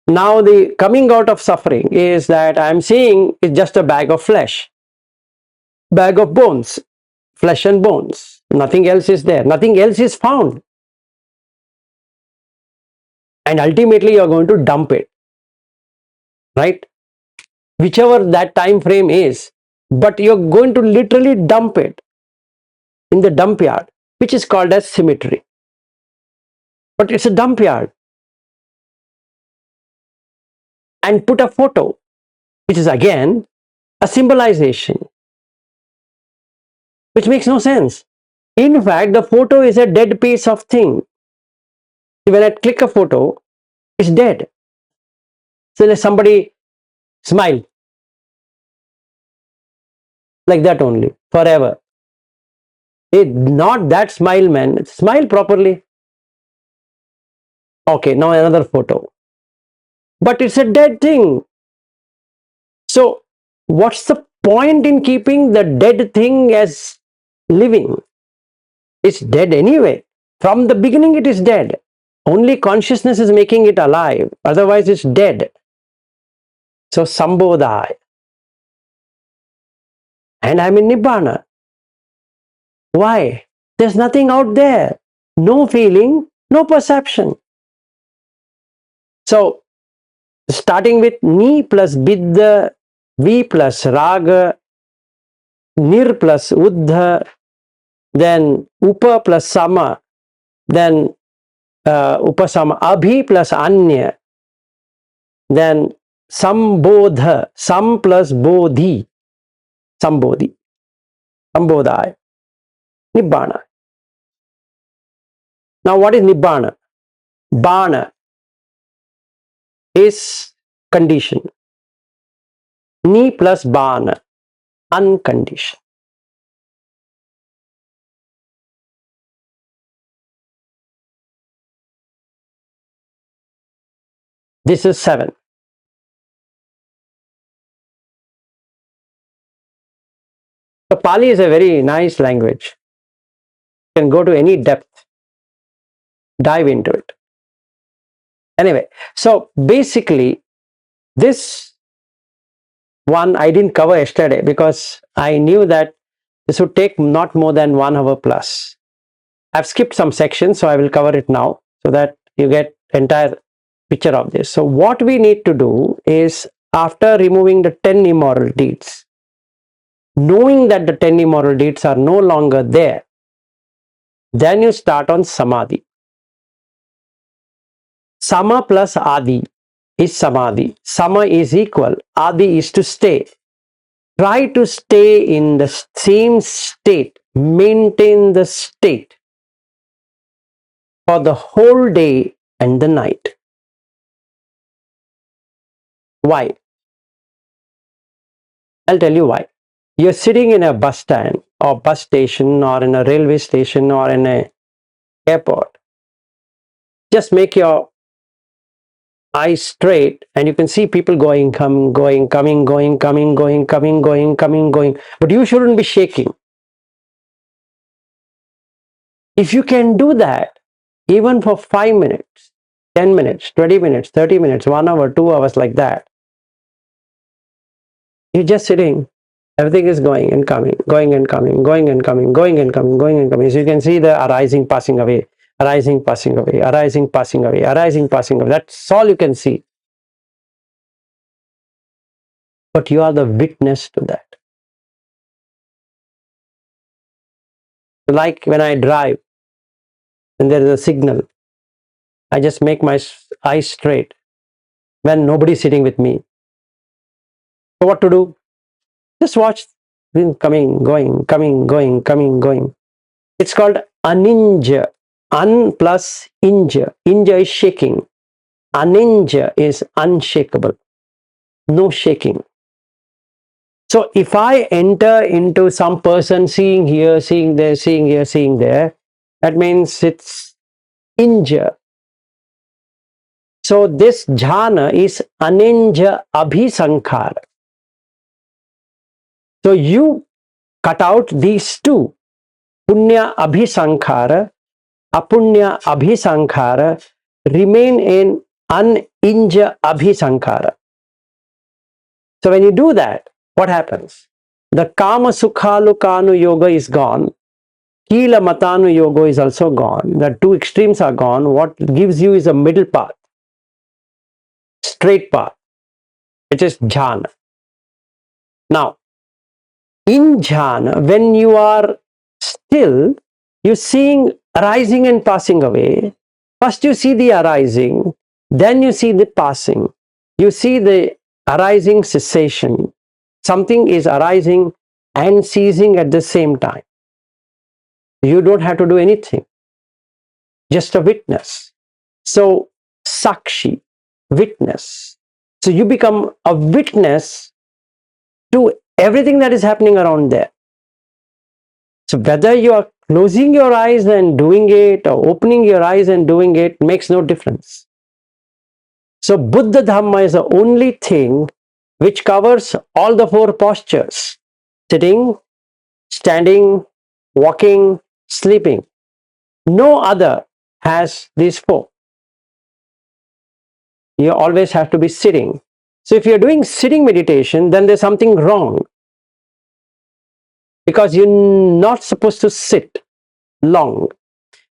Now the coming out of suffering is that I'm seeing it's just a bag of flesh. Bag of bones. Flesh and bones. Nothing else is there. Nothing else is found. And ultimately you're going to dump it. Right? Whichever that time frame is. But you're going to literally dump it in the dump yard, which is called as cemetery. But it's a dump yard. And put a photo, which is again a symbolization, which makes no sense. In fact, the photo is a dead piece of thing. When I click a photo, it's dead. So let somebody smile like that only, forever. Not that smile, man. Smile properly. Okay, now another photo. But it's a dead thing. So what's the point in keeping the dead thing as living? It's dead anyway. From the beginning it is dead. Only consciousness is making it alive. Otherwise it's dead. So Sambodhaya. And I'm in Nibbana. Why? There's nothing out there. No feeling, no perception. So starting with Ni plus Biddha, Vi plus Raga, Nir plus Uddha, then Upa plus Sama, then Upasama, Abhi plus Anya, then Sambodha, Sam plus Bodhi, Sambodhi, Sambodhaya, Nibbana. Now what is Nibbana? Bana is condition. Ni plus Bana, unconditioned. This is 7. So Pali is a very nice language. You can go to any depth, dive into it. Anyway, so basically this one I didn't cover yesterday because I knew that this would take not more than 1 hour plus. I've skipped some sections, so I will cover it now so that you get entire picture of this. So what we need to do is, after removing the 10 immoral deeds, knowing that the 10 immoral deeds are no longer there, then you start on Samadhi. Sama plus Adi is Samadhi. Sama is equal. Adi is to stay. Try to stay in the same state, maintain the state for the whole day and the night. Why? I'll tell you why. You're sitting in a bus stand or bus station or in a railway station or in an airport. Just make your eyes straight and you can see people going, coming, going, coming, going, coming, going, coming, going, coming, going. But you shouldn't be shaking. If you can do that, even for 5 minutes, 10 minutes, 20 minutes, 30 minutes, 1 hour, 2 hours like that, you're just sitting Everything is going and coming, going and coming, going and coming, going and coming, going and coming. So you can see the arising, passing away, arising, passing away, arising, passing away, arising, passing away. That's all you can see. But you are the witness to that. Like when I drive and there is a signal, I just make my eyes straight when nobody's sitting with me. So what to do? Just watch coming, going, coming, going, coming, going. It's called aninja. Un plus inja. Inja is shaking. Aninja is unshakable. No shaking. So if I enter into some person seeing here, seeing there, seeing here, seeing there, that means it's inja. So this jhana is aninja abhisankhara. So you cut out these two, punya abhisankhara, apunya abhisankhara, remain in aninja abhisankhara. So when you do that, what happens? The kama sukhalukanu yoga is gone. Kila matanu yoga is also gone. The two extremes are gone. What gives you is a middle path, straight path, which is jhana. Now, in jhana, when you are still, you're seeing arising and passing away. First you see the arising, then you see the passing. You see the arising cessation. Something is arising and ceasing at the same time. You don't have to do anything, just a witness. So, sakshi, witness. So you become a witness to everything that is happening around there. So whether you are closing your eyes and doing it or opening your eyes and doing it makes no difference. So Buddha Dhamma is the only thing which covers all the four postures: sitting, standing, walking, sleeping. No other has these four. You always have to be sitting. So if you're doing sitting meditation, then there's something wrong, because you're not supposed to sit long.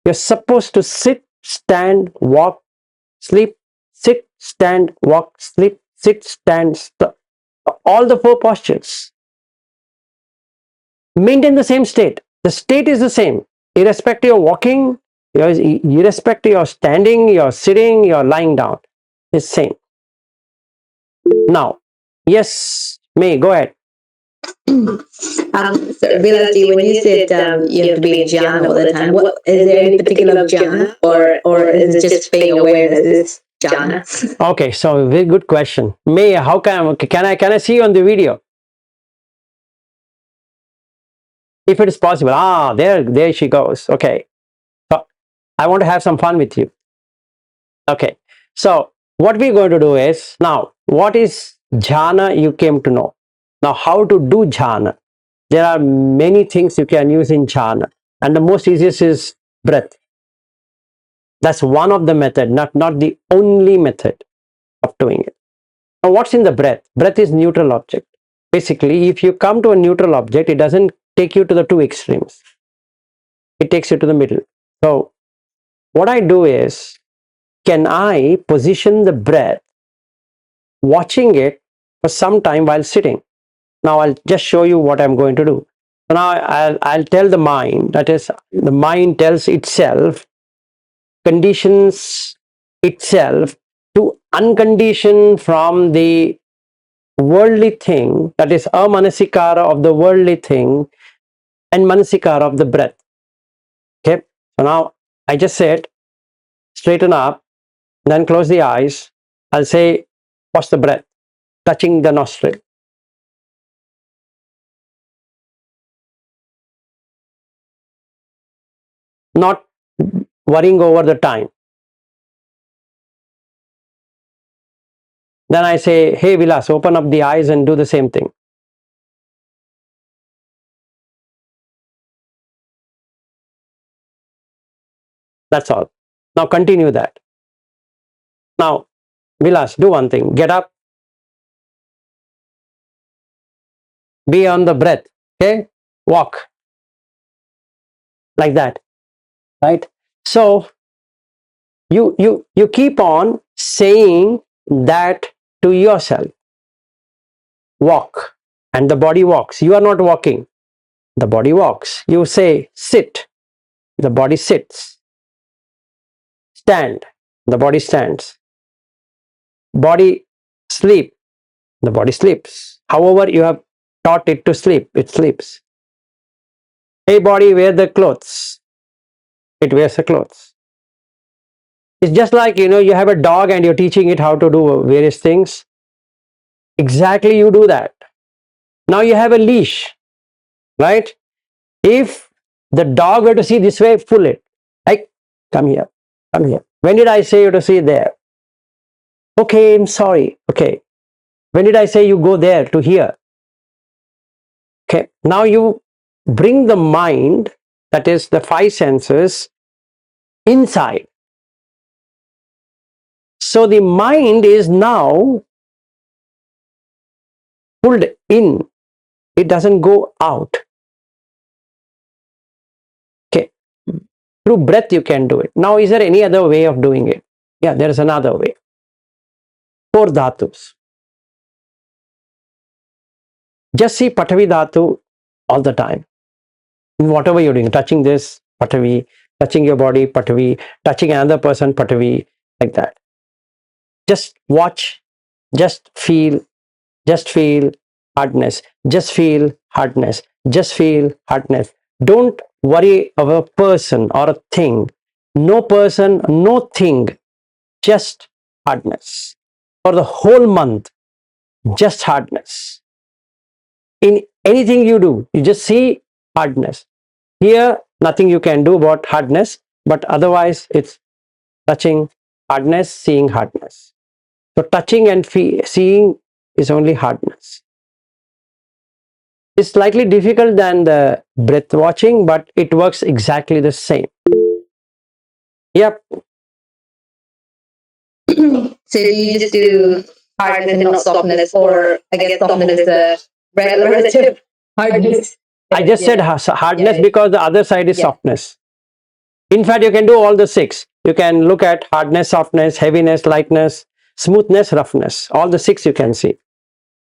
You're supposed to sit, stand, walk, sleep, sit, stand, walk, sleep, sit, stand, all the four postures. Maintain the same state. The state is the same, irrespective of walking, irrespective of standing, you're sitting, you're lying down. It's same. Now, yes, May, go ahead. So Vilasji, when you said you have to be in jhana all the time, what is there any particular jhana, or is it just being awareness is jhana? Okay, so very good question. May, how can I see you on the video? If it is possible. There she goes. Okay. So I want to have some fun with you. Okay. So what we're going to do is, now, what is jhana you came to know. Now, how to do jhana? There are many things you can use in jhana, and the most easiest is breath. That's one of the method, not the only method of doing it. Now, what's in the breath? Breath is neutral object. Basically, if you come to a neutral object, it doesn't take you to the two extremes. It takes you to the middle. So what I do is, can I position the breath, watching it for some time while sitting? Now I'll just show you what I'm going to do. So now I'll tell the mind, that is, the mind tells itself, conditions itself to uncondition from the worldly thing, that is amanasikara of the worldly thing and manasikara of the breath. Okay, so now I just said, straighten up, then close the eyes. I'll say, watch the breath, touching the nostril. Not worrying over the time. Then I say, hey Vilas, open up the eyes and do the same thing. That's all. Now continue that. Now, Vilas, do one thing. Get up. be on the breath. Okay, walk like that, right? So you keep on saying that to yourself. Walk, and the body walks. You are not walking. The body walks. You say sit. The body sits. Stand. The body stands. Body sleep. The body sleeps. However you have taught it to sleep, it sleeps. Hey body, wear the clothes. It wears the clothes. It's just like, you have a dog and you're teaching it how to do various things. Exactly, you do that. Now you have a leash, right? If the dog were to see this way, pull it. Like, come here, come here. When did I say you to see there? Okay, I'm sorry. Okay. When did I say you go there to here? Okay. Now you bring the mind, that is the five senses, inside. So the mind is now pulled in. It doesn't go out. Okay. Through breath you can do it. Now is there any other way of doing it? Yeah, there is another way. Four dhatus. Just see Patavi dhatu all the time. In whatever you're doing, touching this, Patavi, touching your body, Patavi, touching another person, Patavi, like that. Just watch, just feel hardness, just feel hardness, just feel hardness. Don't worry of a person or a thing. No person, no thing, just hardness. For the whole month, just hardness. In anything you do, you just see hardness. Here, nothing you can do about hardness, but otherwise it's touching hardness, seeing hardness. So touching and seeing is only hardness. It's slightly difficult than the breath watching, but it works exactly the same. Yep. So do you just do hardness and not softness, or I guess softness is the relative hardness? I just said hardness Yeah. because the other side is softness. In fact, you can do all the six. You can look at hardness, softness, heaviness, lightness, smoothness, roughness. All the six you can see.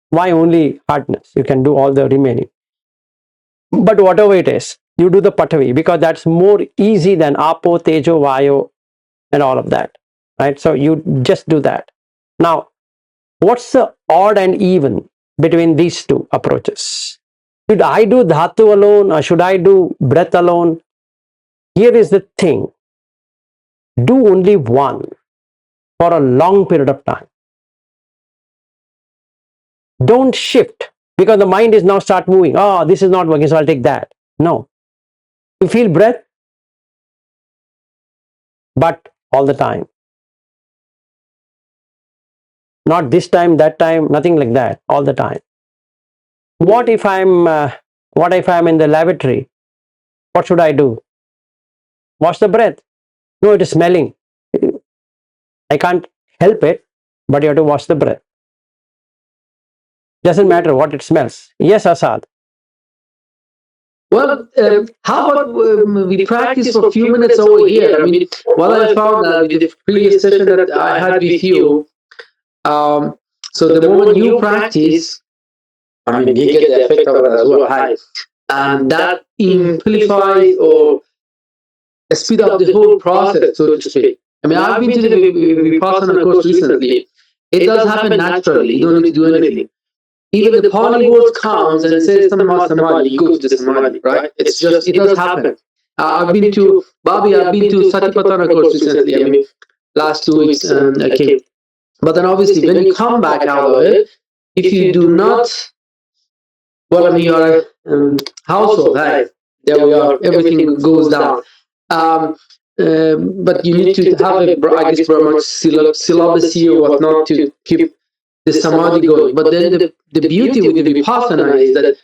Why only hardness? You can do all the remaining. But whatever it is, you do the Patavi because that's more easy than Apo, Tejo, Vayo, and all of that. Right? So you just do that. Now, what's the odd and even between these two approaches? Should I do Dhatu alone or should I do breath alone? Here is the thing. Do only one for a long period of time. Don't shift because the mind is now start moving. Oh, this is not working, so I'll take that. No. You feel breath, but all the time. Not this time, that time, nothing like that. All the time. What if I'm in the lavatory? What should I do? Wash the breath. No, it is smelling. I can't help it, but you have to wash the breath. Doesn't matter what it smells. Yes, Asad. Well, how about we practice for a few minutes over here? I mean, what I found that with the previous session that I had with you, so the moment you practice, I mean, you get the effect of it as well, high, and that amplifies or speed up the whole process, so to speak. I mean, I've been to the Vipassana course recently. It does happen naturally. You don't need to do anything. Even the polyglots comes and says Samadhi, you go to the Samadhi, right? It's just, it does happen. I've been to Satipatthana course recently. I mean, last 2 weeks I came. But then obviously when you come back out of it, if you do not, well, I mean, your household, right? There we are, everything goes down. But you need to have I guess, very much syllabacy or whatnot to keep the Samadhi going. But then the beauty with the Vipassana is that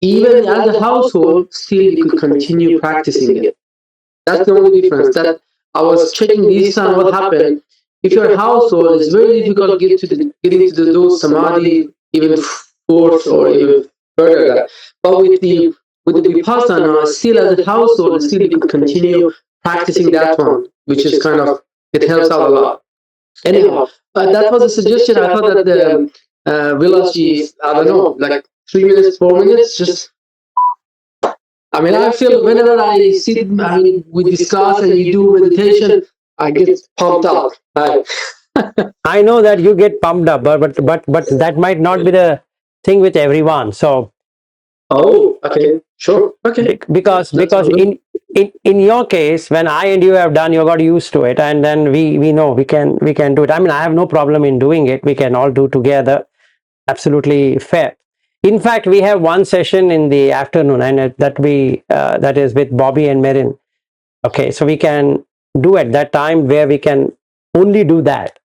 even as a household, still you could continue practicing it. That's the only difference. That I was checking this time what happened. If your household is very difficult to get into those Samadhi, even fourth or even further that. But with the vipassana, still as a household, still you could continue practicing that one, which is kind of, it helps out a lot. Anyhow, that was a suggestion. I thought that the Vilasji, I don't know, like 3 minutes, 4 minutes, just. I mean, I feel whenever I sit, I mean, we discuss and you do meditation, I get pumped up. I know that you get pumped up, but that might not be the thing with everyone. So Oh, okay, sure, okay. because That's all good. in your case, when I and you have done, you got used to it, and then we know we can do it. I mean, I have no problem in doing it. We can all do together. Absolutely fair. In fact, we have one session in the afternoon, and that is with Bobby and Merin. Okay, so we can do at that time where we can only do that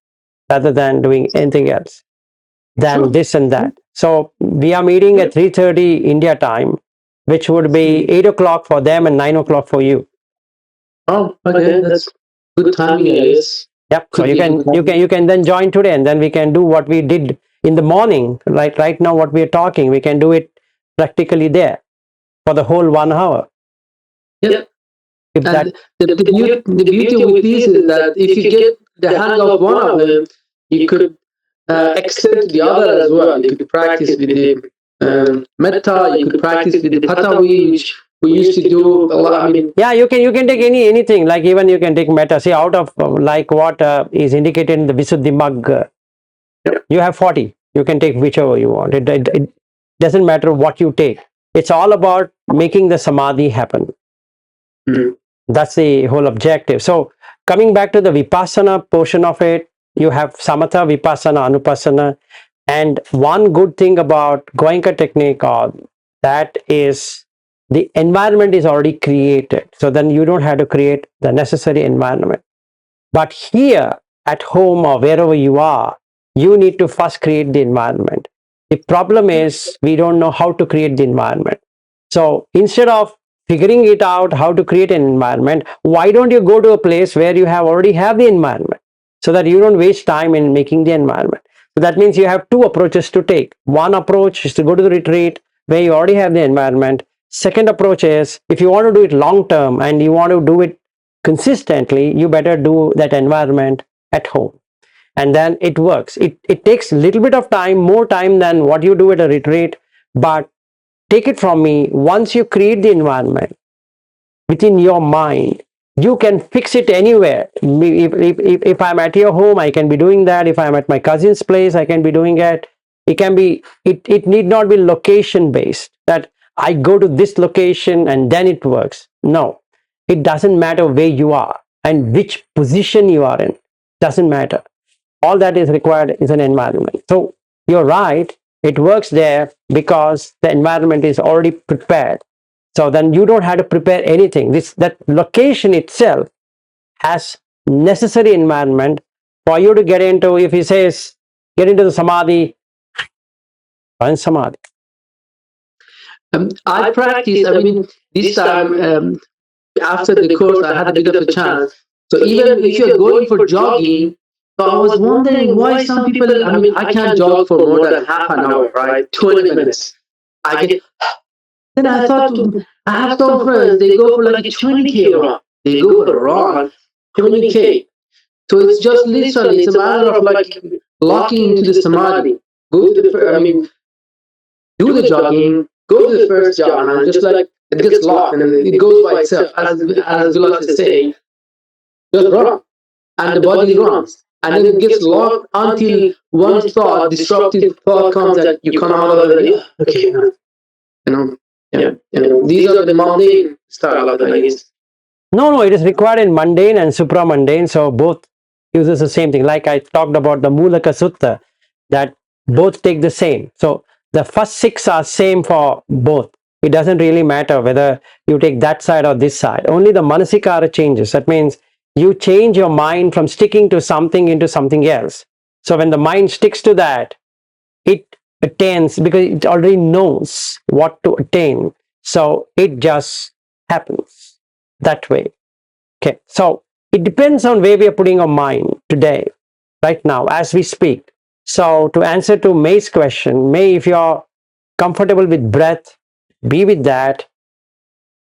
rather than doing anything else than Sure. this and that. So we are meeting at 3:30 India time, which would be 8 o'clock for them and 9 o'clock for you. Oh, okay, that's good timing, I guess. Yep. So Could be good you can then join today, and then we can do what we did in the morning. Right now, what we are talking, we can do it practically there for the whole 1 hour. Yep. If that, And the beauty with this is that if you get the hang of one of them, you could extend to the other as well. You could practice with the metta, you could practice with the patavi, which we used to do a lot. I mean, yeah, you can take anything. Like even you can take metta. See, out of like what is indicated in the Visuddhi Mag, you have 40. You can take whichever you want. It doesn't matter what you take. It's all about making the samadhi happen. Mhm. That's the whole objective. So coming back to the vipassana portion of it, you have samatha, vipassana, anupassana, and one good thing about Goenka technique, that is the environment is already created. So then you don't have to create the necessary environment. But here at home or wherever you are, you need to first create the environment. The problem is we don't know how to create the environment. So instead of figuring it out how to create an environment, why don't you go to a place where you already have the environment, so that you don't waste time in making the environment. So that means you have two approaches to take. One approach is to go to the retreat where you already have the environment. Second approach is, if you want to do it long term and you want to do it consistently, you better do that environment at home, and then it works. It takes a little bit of time, more time than what you do at a retreat, but take it from me, once you create the environment within your mind, you can fix it anywhere. If I'm at your home, I can be doing that. If I'm at my cousin's place, I can be doing it. It need not be location based, that I go to this location and then it works. No, it doesn't matter where you are and which position you are in. Doesn't matter. All that is required is an environment. So you're right, it works there because the environment is already prepared. So then you don't have to prepare anything. That location itself has necessary environment for you to get into. If he says get into the samadhi, find samadhi. I practice. I mean, this time after the course, I had a bit of a chance. So even if you're going for jogging, so I was wondering why some people. I mean, I can't jog for more than half an hour, right? 20 minutes. I get. Then I thought, I have some friends. They go for like a 20K run. They go for a run, 20K. So it's just literally, it's a matter of like locking into the samadhi. Go to the. I mean, do the jogging, go to the first jhana, and just like it gets locked and then it goes by itself, as Vilas is saying, just run, and the body runs, and then it gets locked until one thought, disruptive thought comes that you come out of it. Okay, these are the mundane style of it, I guess. No, it is required in mundane and supramundane. So both uses the same thing. Like I talked about the Mulaka Sutta, that both take the same. So the first 6 are same for both. It doesn't really matter whether you take that side or this side. Only the manasikara changes. That means you change your mind from sticking to something into something else. So when the mind sticks to that, it attains, because it already knows what to attain. So it just happens that way. Okay, so it depends on where we are putting our mind today, right now, as we speak. So to answer to May's question, May, if you're comfortable with breath, be with that.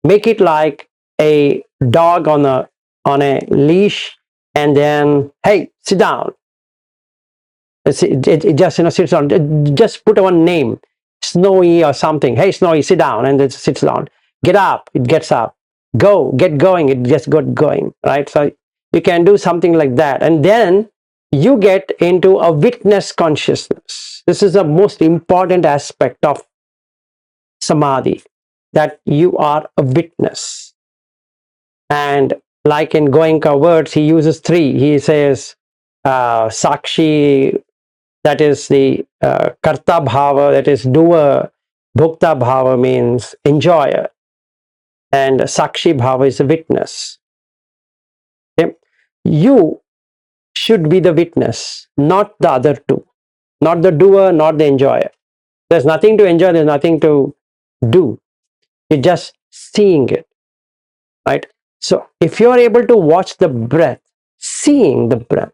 Make it like a dog on a leash, and then, hey, sit down. It just sits down. Just put one name, Snowy or something. Hey, Snowy, sit down, and it sits down. Get up, it gets up. Go, get going, it just got going. Right. So you can do something like that, and then you get into a witness consciousness. This is the most important aspect of samadhi, that you are a witness. And like in Goenka words, he uses three. He says sakshi, that is the karta bhava, that is doer. Bhukta bhava means enjoyer, and sakshi bhava is a witness. Okay? You should be the witness, not the other two, not the doer, not the enjoyer. There's nothing to enjoy, there's nothing to do. You're just seeing it, right? So if you're able to watch the breath, seeing the breath,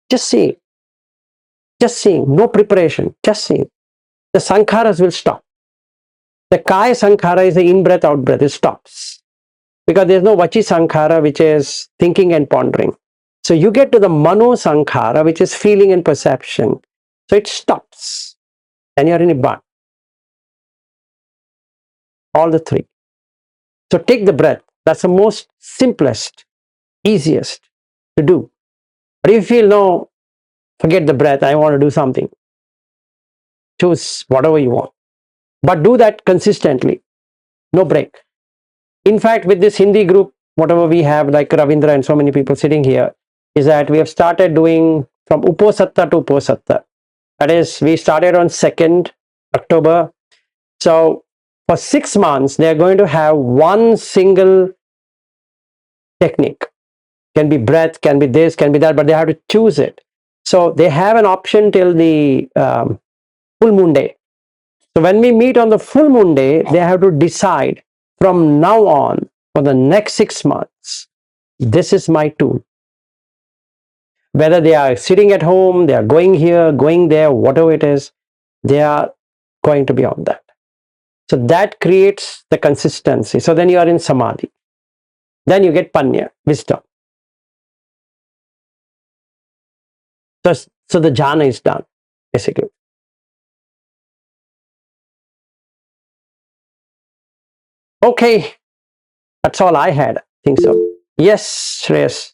just see, just seeing, no preparation, just seeing, the sankharas will stop. The kaya sankhara is the in-breath, out-breath, it stops. Because there's no vachi sankhara, which is thinking and pondering. So you get to the mano sankhara, which is feeling and perception. So it stops, and you're in a nibbana. All the three. So take the breath. That's the most simplest, easiest to do. But if you feel, no, forget the breath, I want to do something, choose whatever you want. But do that consistently, no break. In fact, with this Hindi group, whatever we have, like Ravindra and so many people sitting here, is that we have started doing from Uposatta to Uposatta. That is, we started on 2nd October. So for 6 months, they are going to have one single technique. Can be breath, can be this, can be that, but they have to choose it. So they have an option till the full moon day. So when we meet on the full moon day, they have to decide from now on for the next 6 months, this is my tool. Whether they are sitting at home, they are going here, going there, whatever it is, they are going to be on that. So that creates the consistency. So then you are in samadhi. Then you get panya, wisdom. So the jhana is done, basically. Okay, that's all I had. I think so. Yes, Shreyas.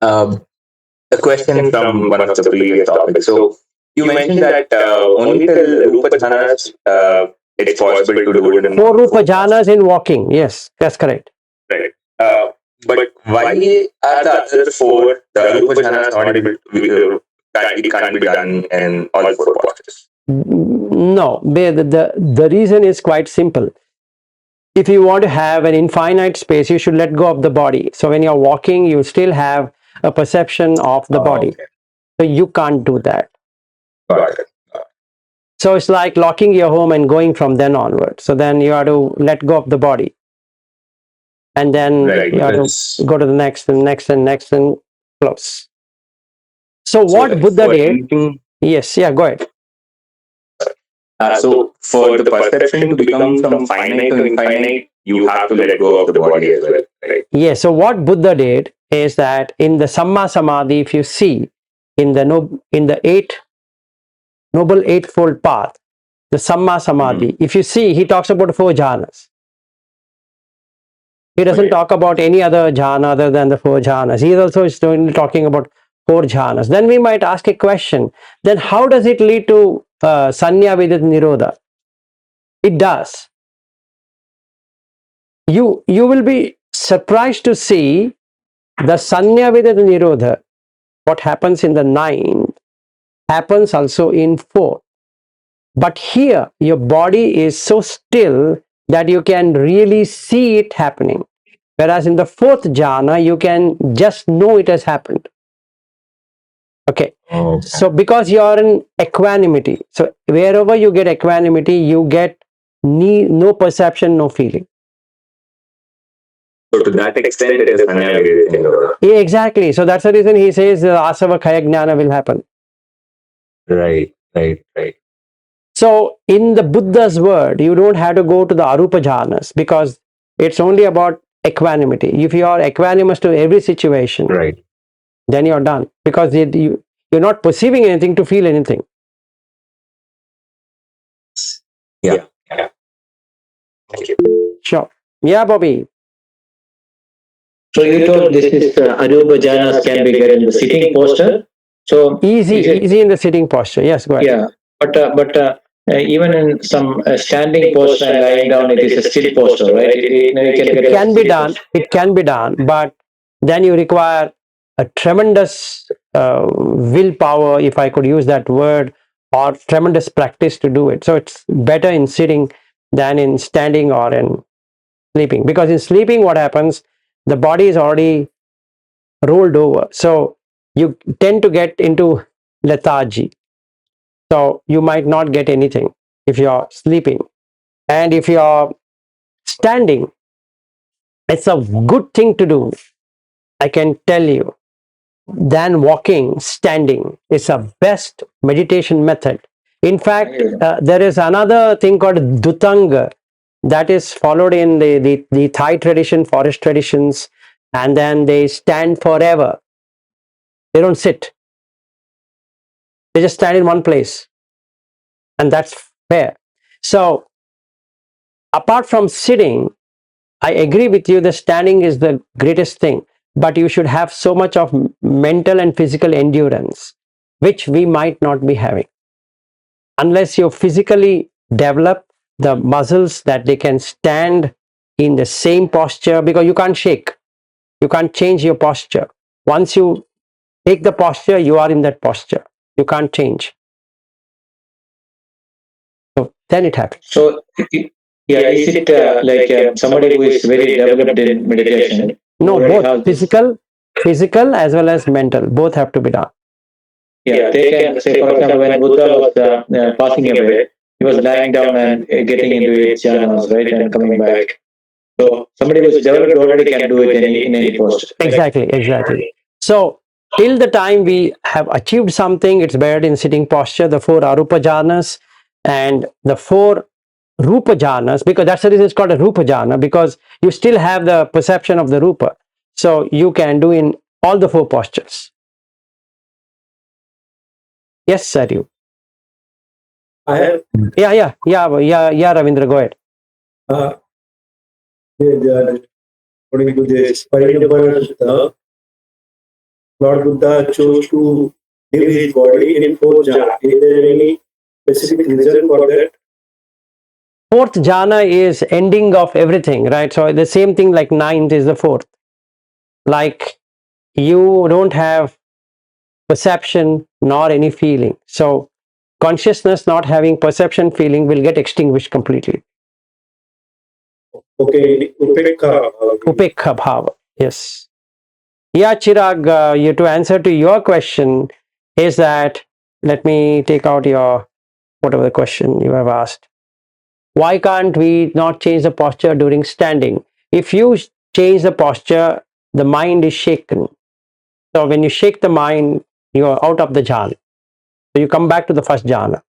A question from one of the previous topics. So you mentioned that only the Rupa Jhanas, it's possible to do it in 4 Rupa jhanas in walking. Yes, that's correct. Right. But why are the other 4, the Rupa Jhanas, not able to, it can't be done in all 4 postures? No, the reason is quite simple. If you want to have an infinite space, you should let go of the body. So when you're walking, you still have a perception of the body. Okay. So you can't do that. Got it. So it's like locking your home and going from then onward. So then you have to let go of the body. And then Right, you have to go to the next and next and next and close. So what Buddha did, yes, yeah, go ahead. So for the perception to become from finite to infinite, you have to let go of the body as well, right? Yes, so what Buddha did is that in the Samma Samadhi, if you see in the Noble Eightfold Path, the Samma Samadhi, if you see, he talks about 4 jhanas. He doesn't talk about any other jhana other than the 4 jhanas. He also is talking about 4 jhanas. Then we might ask a question, then how does it lead to Sanya Vidit Nirodha? It does. You will be surprised to see the Sanya Vidit Nirodha, what happens in the 9th, happens also in 4th. But here, your body is so still that you can really see it happening. Whereas in the 4th jhana, you can just know it has happened. Okay. So because you are in equanimity, so wherever you get equanimity, you get no perception, no feeling. So to that extent, it is Sanya Vidit Nirodha. Yeah, exactly. So that's the reason he says Asava Khaya Jnana will happen. Right. Right, right. So in the Buddha's word, you don't have to go to the arupa jhanas because it's only about equanimity. If you are equanimous to every situation, Right. then you're done because you're not perceiving anything to feel anything. Yeah. Thank you. Sure. Yeah, Bobby. So you told this is Aruba jhanas can be get in the sitting posture. So Easy, is it, easy in the sitting posture. Yes, go ahead. yeah, but even in some standing posture and lying down, it is a still posture, right? You can get It a can be still done. posture. It can be done, but then you require a tremendous willpower, if I could use that word, or tremendous practice to do it. So it's better in sitting than in standing or in sleeping. Because in sleeping, what happens? The body is already rolled over. So you tend to get into lethargy. So you might not get anything if you're sleeping. And if you're standing, it's a good thing to do. I can tell you, than walking, standing is a best meditation method. In fact, there is another thing called Dutanga that is followed in the Thai tradition, forest traditions, and then they stand forever. They don't sit. They just stand in one place, and that's fair. So, apart from sitting, I agree with you, the standing is the greatest thing, but you should have so much of mental and physical endurance, which we might not be having. Unless you physically develop the muscles that they can stand in the same posture, because you can't shake, you can't change your posture. Once you take the posture, you are in that posture. You can't change. So then it happens. So yeah, is it like somebody who is very developed in meditation? No, Already both have this. physical as well as mental, both have to be done. Yeah, they can say, for example, when Buddha was passing away, he was lying down and getting into eight jhanas, right, and coming back. So somebody who is developed already can do it in any posture. Exactly. So till the time we have achieved something, it's better in sitting posture, the four arupa jhanas and the four rupa jhanas, because that's the reason it's called a rupa jhana, because you still have the perception of the rupa. So you can do in all the four postures. Yes, Saryu. I have Yeah, Ravindra, go ahead. according to this Parinirvana Sutta, Lord Buddha chose to give his body in four jhanas. Is there any specific reason for that? Fourth jhana is ending of everything, right? So the same thing like ninth is the fourth. Like you don't have perception nor any feeling. So consciousness not having perception, feeling will get extinguished completely. Okay, upekha. Upekha bhava. Yes. Yeah, Chirag, to answer to your question is that, let me take out your, whatever the question you have asked. Why can't we not change the posture during standing? If you change the posture, the mind is shaken. So when you shake the mind, you are out of the jhana. So you come back to the first jhana.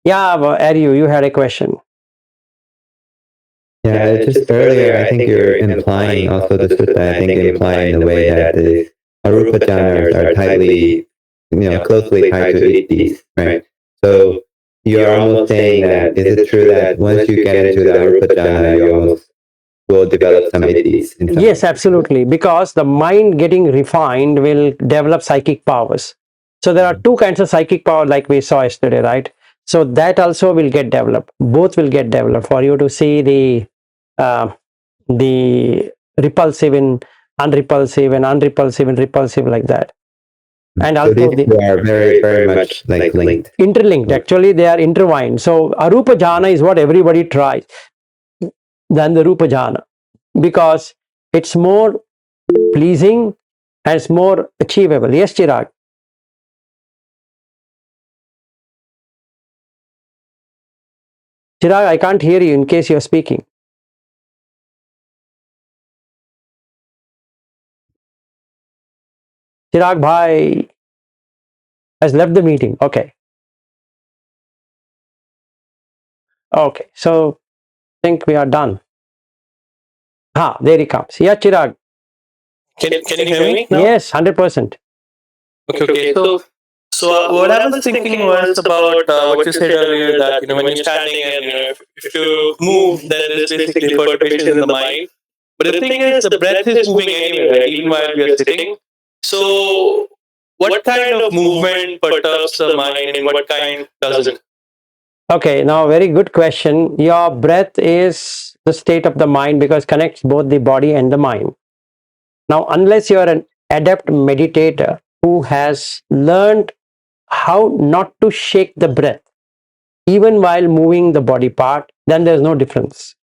Yeah, Aryu, you had a question. Yeah, just earlier, I think you're implying also the sutta, I think implying in the way that the arupa jhanas are tightly, closely tied to these, right? So you're almost saying that, is it true that once you get into the arupa jhana, you almost will develop some itties? Yes, absolutely. Because the mind getting refined will develop psychic powers. So there are two kinds of psychic power like we saw yesterday, right? So that also will get developed. Both will get developed for you to see the repulsive in unrepulsive and unrepulsive and repulsive like that. And So also these two are very, very much like linked. interlinked. Actually, they are intertwined. So arupa jhana is what everybody tries than the rupa jhana, because it's more pleasing and it's more achievable. Yes, Chirag. Chirag, I can't hear you in case you're speaking. Chirag bhai. has left the meeting. Okay. Okay. So I think we are done. There he comes. Yeah, Chirag. Can you hear me now? Yes, 100%. Okay. So what I was thinking was about what you said earlier, that when you're standing and if you move, then there's basically perturbations in the mind. But the thing is, the breath is moving anyway, right? Even while we are sitting. So what kind of movement perturbs the mind and what kind doesn't? Okay, now very good question. Your breath is the state of the mind because it connects both the body and the mind. Now, unless you are an adept meditator who has learned how not to shake the breath, even while moving the body part, then there's no difference.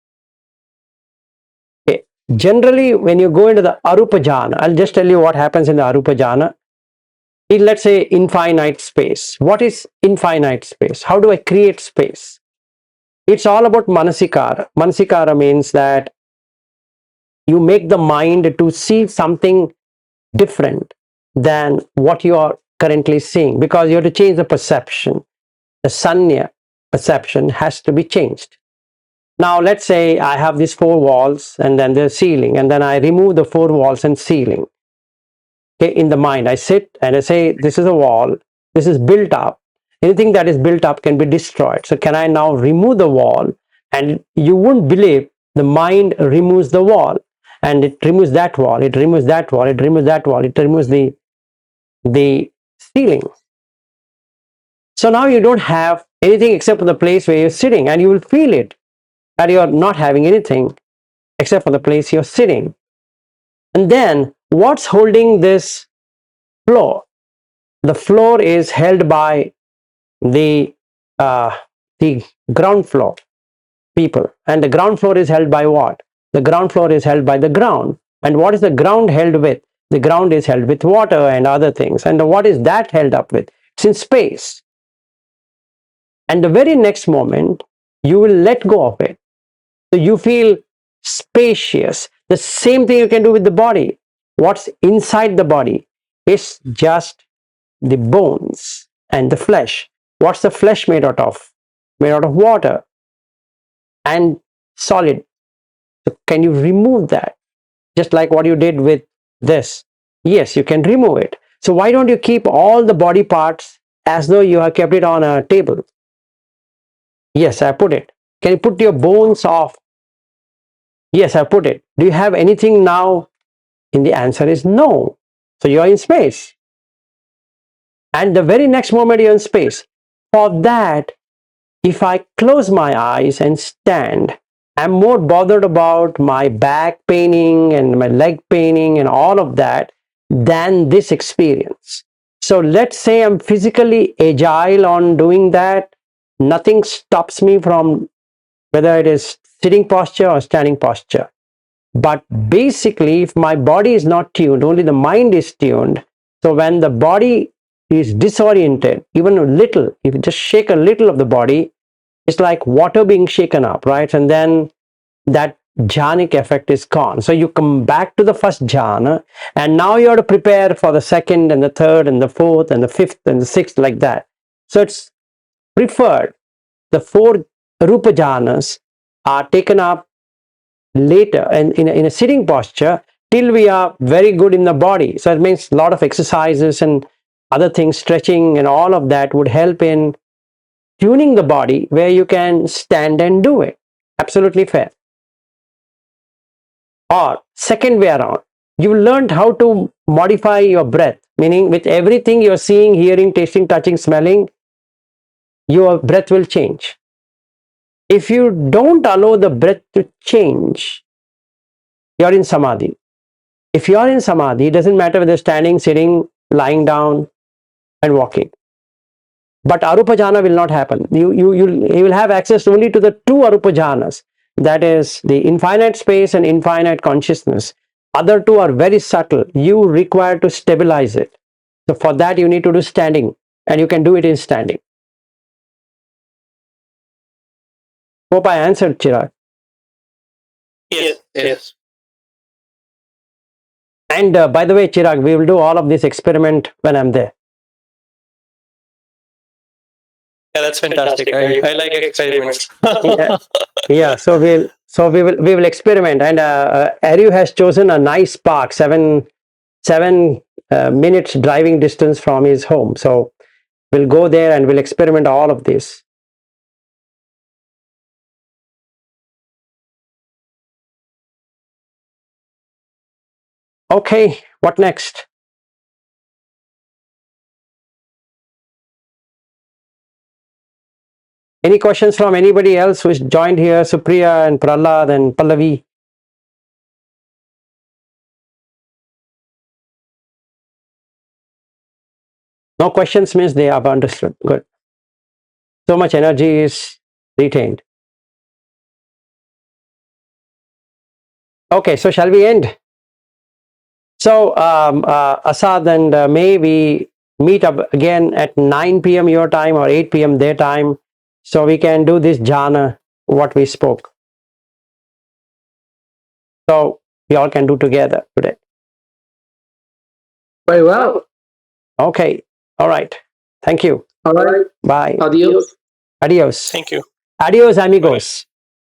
Okay. Generally, when you go into the Arupa Jhana, I'll just tell you what happens in the Arupa Jhana. Let's say infinite space. What is infinite space? How do I create space? It's all about manasikara. Manasikara means that you make the mind to see something different than what you are currently seeing, because you have to change the perception. The sanya perception has to be changed. Now, let's say I have these 4 walls and then the ceiling, and then I remove the 4 walls and ceiling. Okay, in the mind, I sit and I say, this is a wall, this is built up. Anything that is built up can be destroyed. So can I now remove the wall? And you wouldn't believe the mind removes the wall, and it removes that wall, it removes that wall, it removes that wall, it removes the ceiling. So now you don't have anything except for the place where you're sitting, and you will feel it that you're not having anything except for the place you're sitting. And then what's holding this floor? The floor is held by the ground floor people, and the ground floor is held by what? The ground floor is held by the ground. And what is the ground held with? The ground is held with water and other things. And what is that held up with? It's in space. And the very next moment you will let go of it, so you feel spacious. The same thing you can do with the body. What's inside the body is just the bones and the flesh. What's the flesh made out of? Made out of water and solid. So can you remove that? Just like what you did with this. Yes, you can remove it. So why don't you keep all the body parts as though you have kept it on a table? Yes, I put it. Can you put your bones off? Yes, I put it. Do you have anything now? And the answer is no. So you're in space. And the very next moment you're in space. For that, if I close my eyes and stand, I'm more bothered about my back paining and my leg paining and all of that than this experience. So let's say I'm physically agile on doing that. Nothing stops me from whether it is sitting posture or standing posture. But basically, if my body is not tuned, only the mind is tuned. So when the body is disoriented, even a little, if you just shake a little of the body, it's like water being shaken up, right? And then that jhanic effect is gone. So you come back to the first jhana, and now you have to prepare for the second and the third and the fourth and the fifth and the sixth, like that. So it's preferred. The 4 rupa jhanas are taken up later and in a sitting posture till we are very good in the body. So it means a lot of exercises and other things, stretching and all of that would help in tuning the body where you can stand and do it. Absolutely fair. Or second way around, you learned how to modify your breath, meaning with everything you're seeing, hearing, tasting, touching, smelling, your breath will change. If you don't allow the breath to change, you're in samadhi. If you're in samadhi, it doesn't matter whether standing, sitting, lying down and walking. But arupa jhana will not happen. You will have access only to the 2 arupa jhanas. That is the infinite space and infinite consciousness. Other 2 are very subtle. You require to stabilize it. So for that you need to do standing, and you can do it in standing. Hope I answered, Chirag. Yes. And by the way, Chirag, we will do all of this experiment when I'm there. Yeah, that's fantastic. I like experiments. Yeah, so we will experiment, and Ariu has chosen a nice park, seven minutes driving distance from his home. So we'll go there and we'll experiment all of this. Okay, what next? Any questions from anybody else who's joined here? Supriya and Prahlad and Pallavi. No questions means they have understood. Good. So much energy is retained. Okay, so shall we end? So, Asad and May, we meet up again at 9 p.m. your time or 8 p.m. their time, so we can do this jhana, what we spoke. So, we all can do together today. Very well. Okay, all right. Thank you. All right. Bye. Adios. Adios. Thank you. Adios, amigos.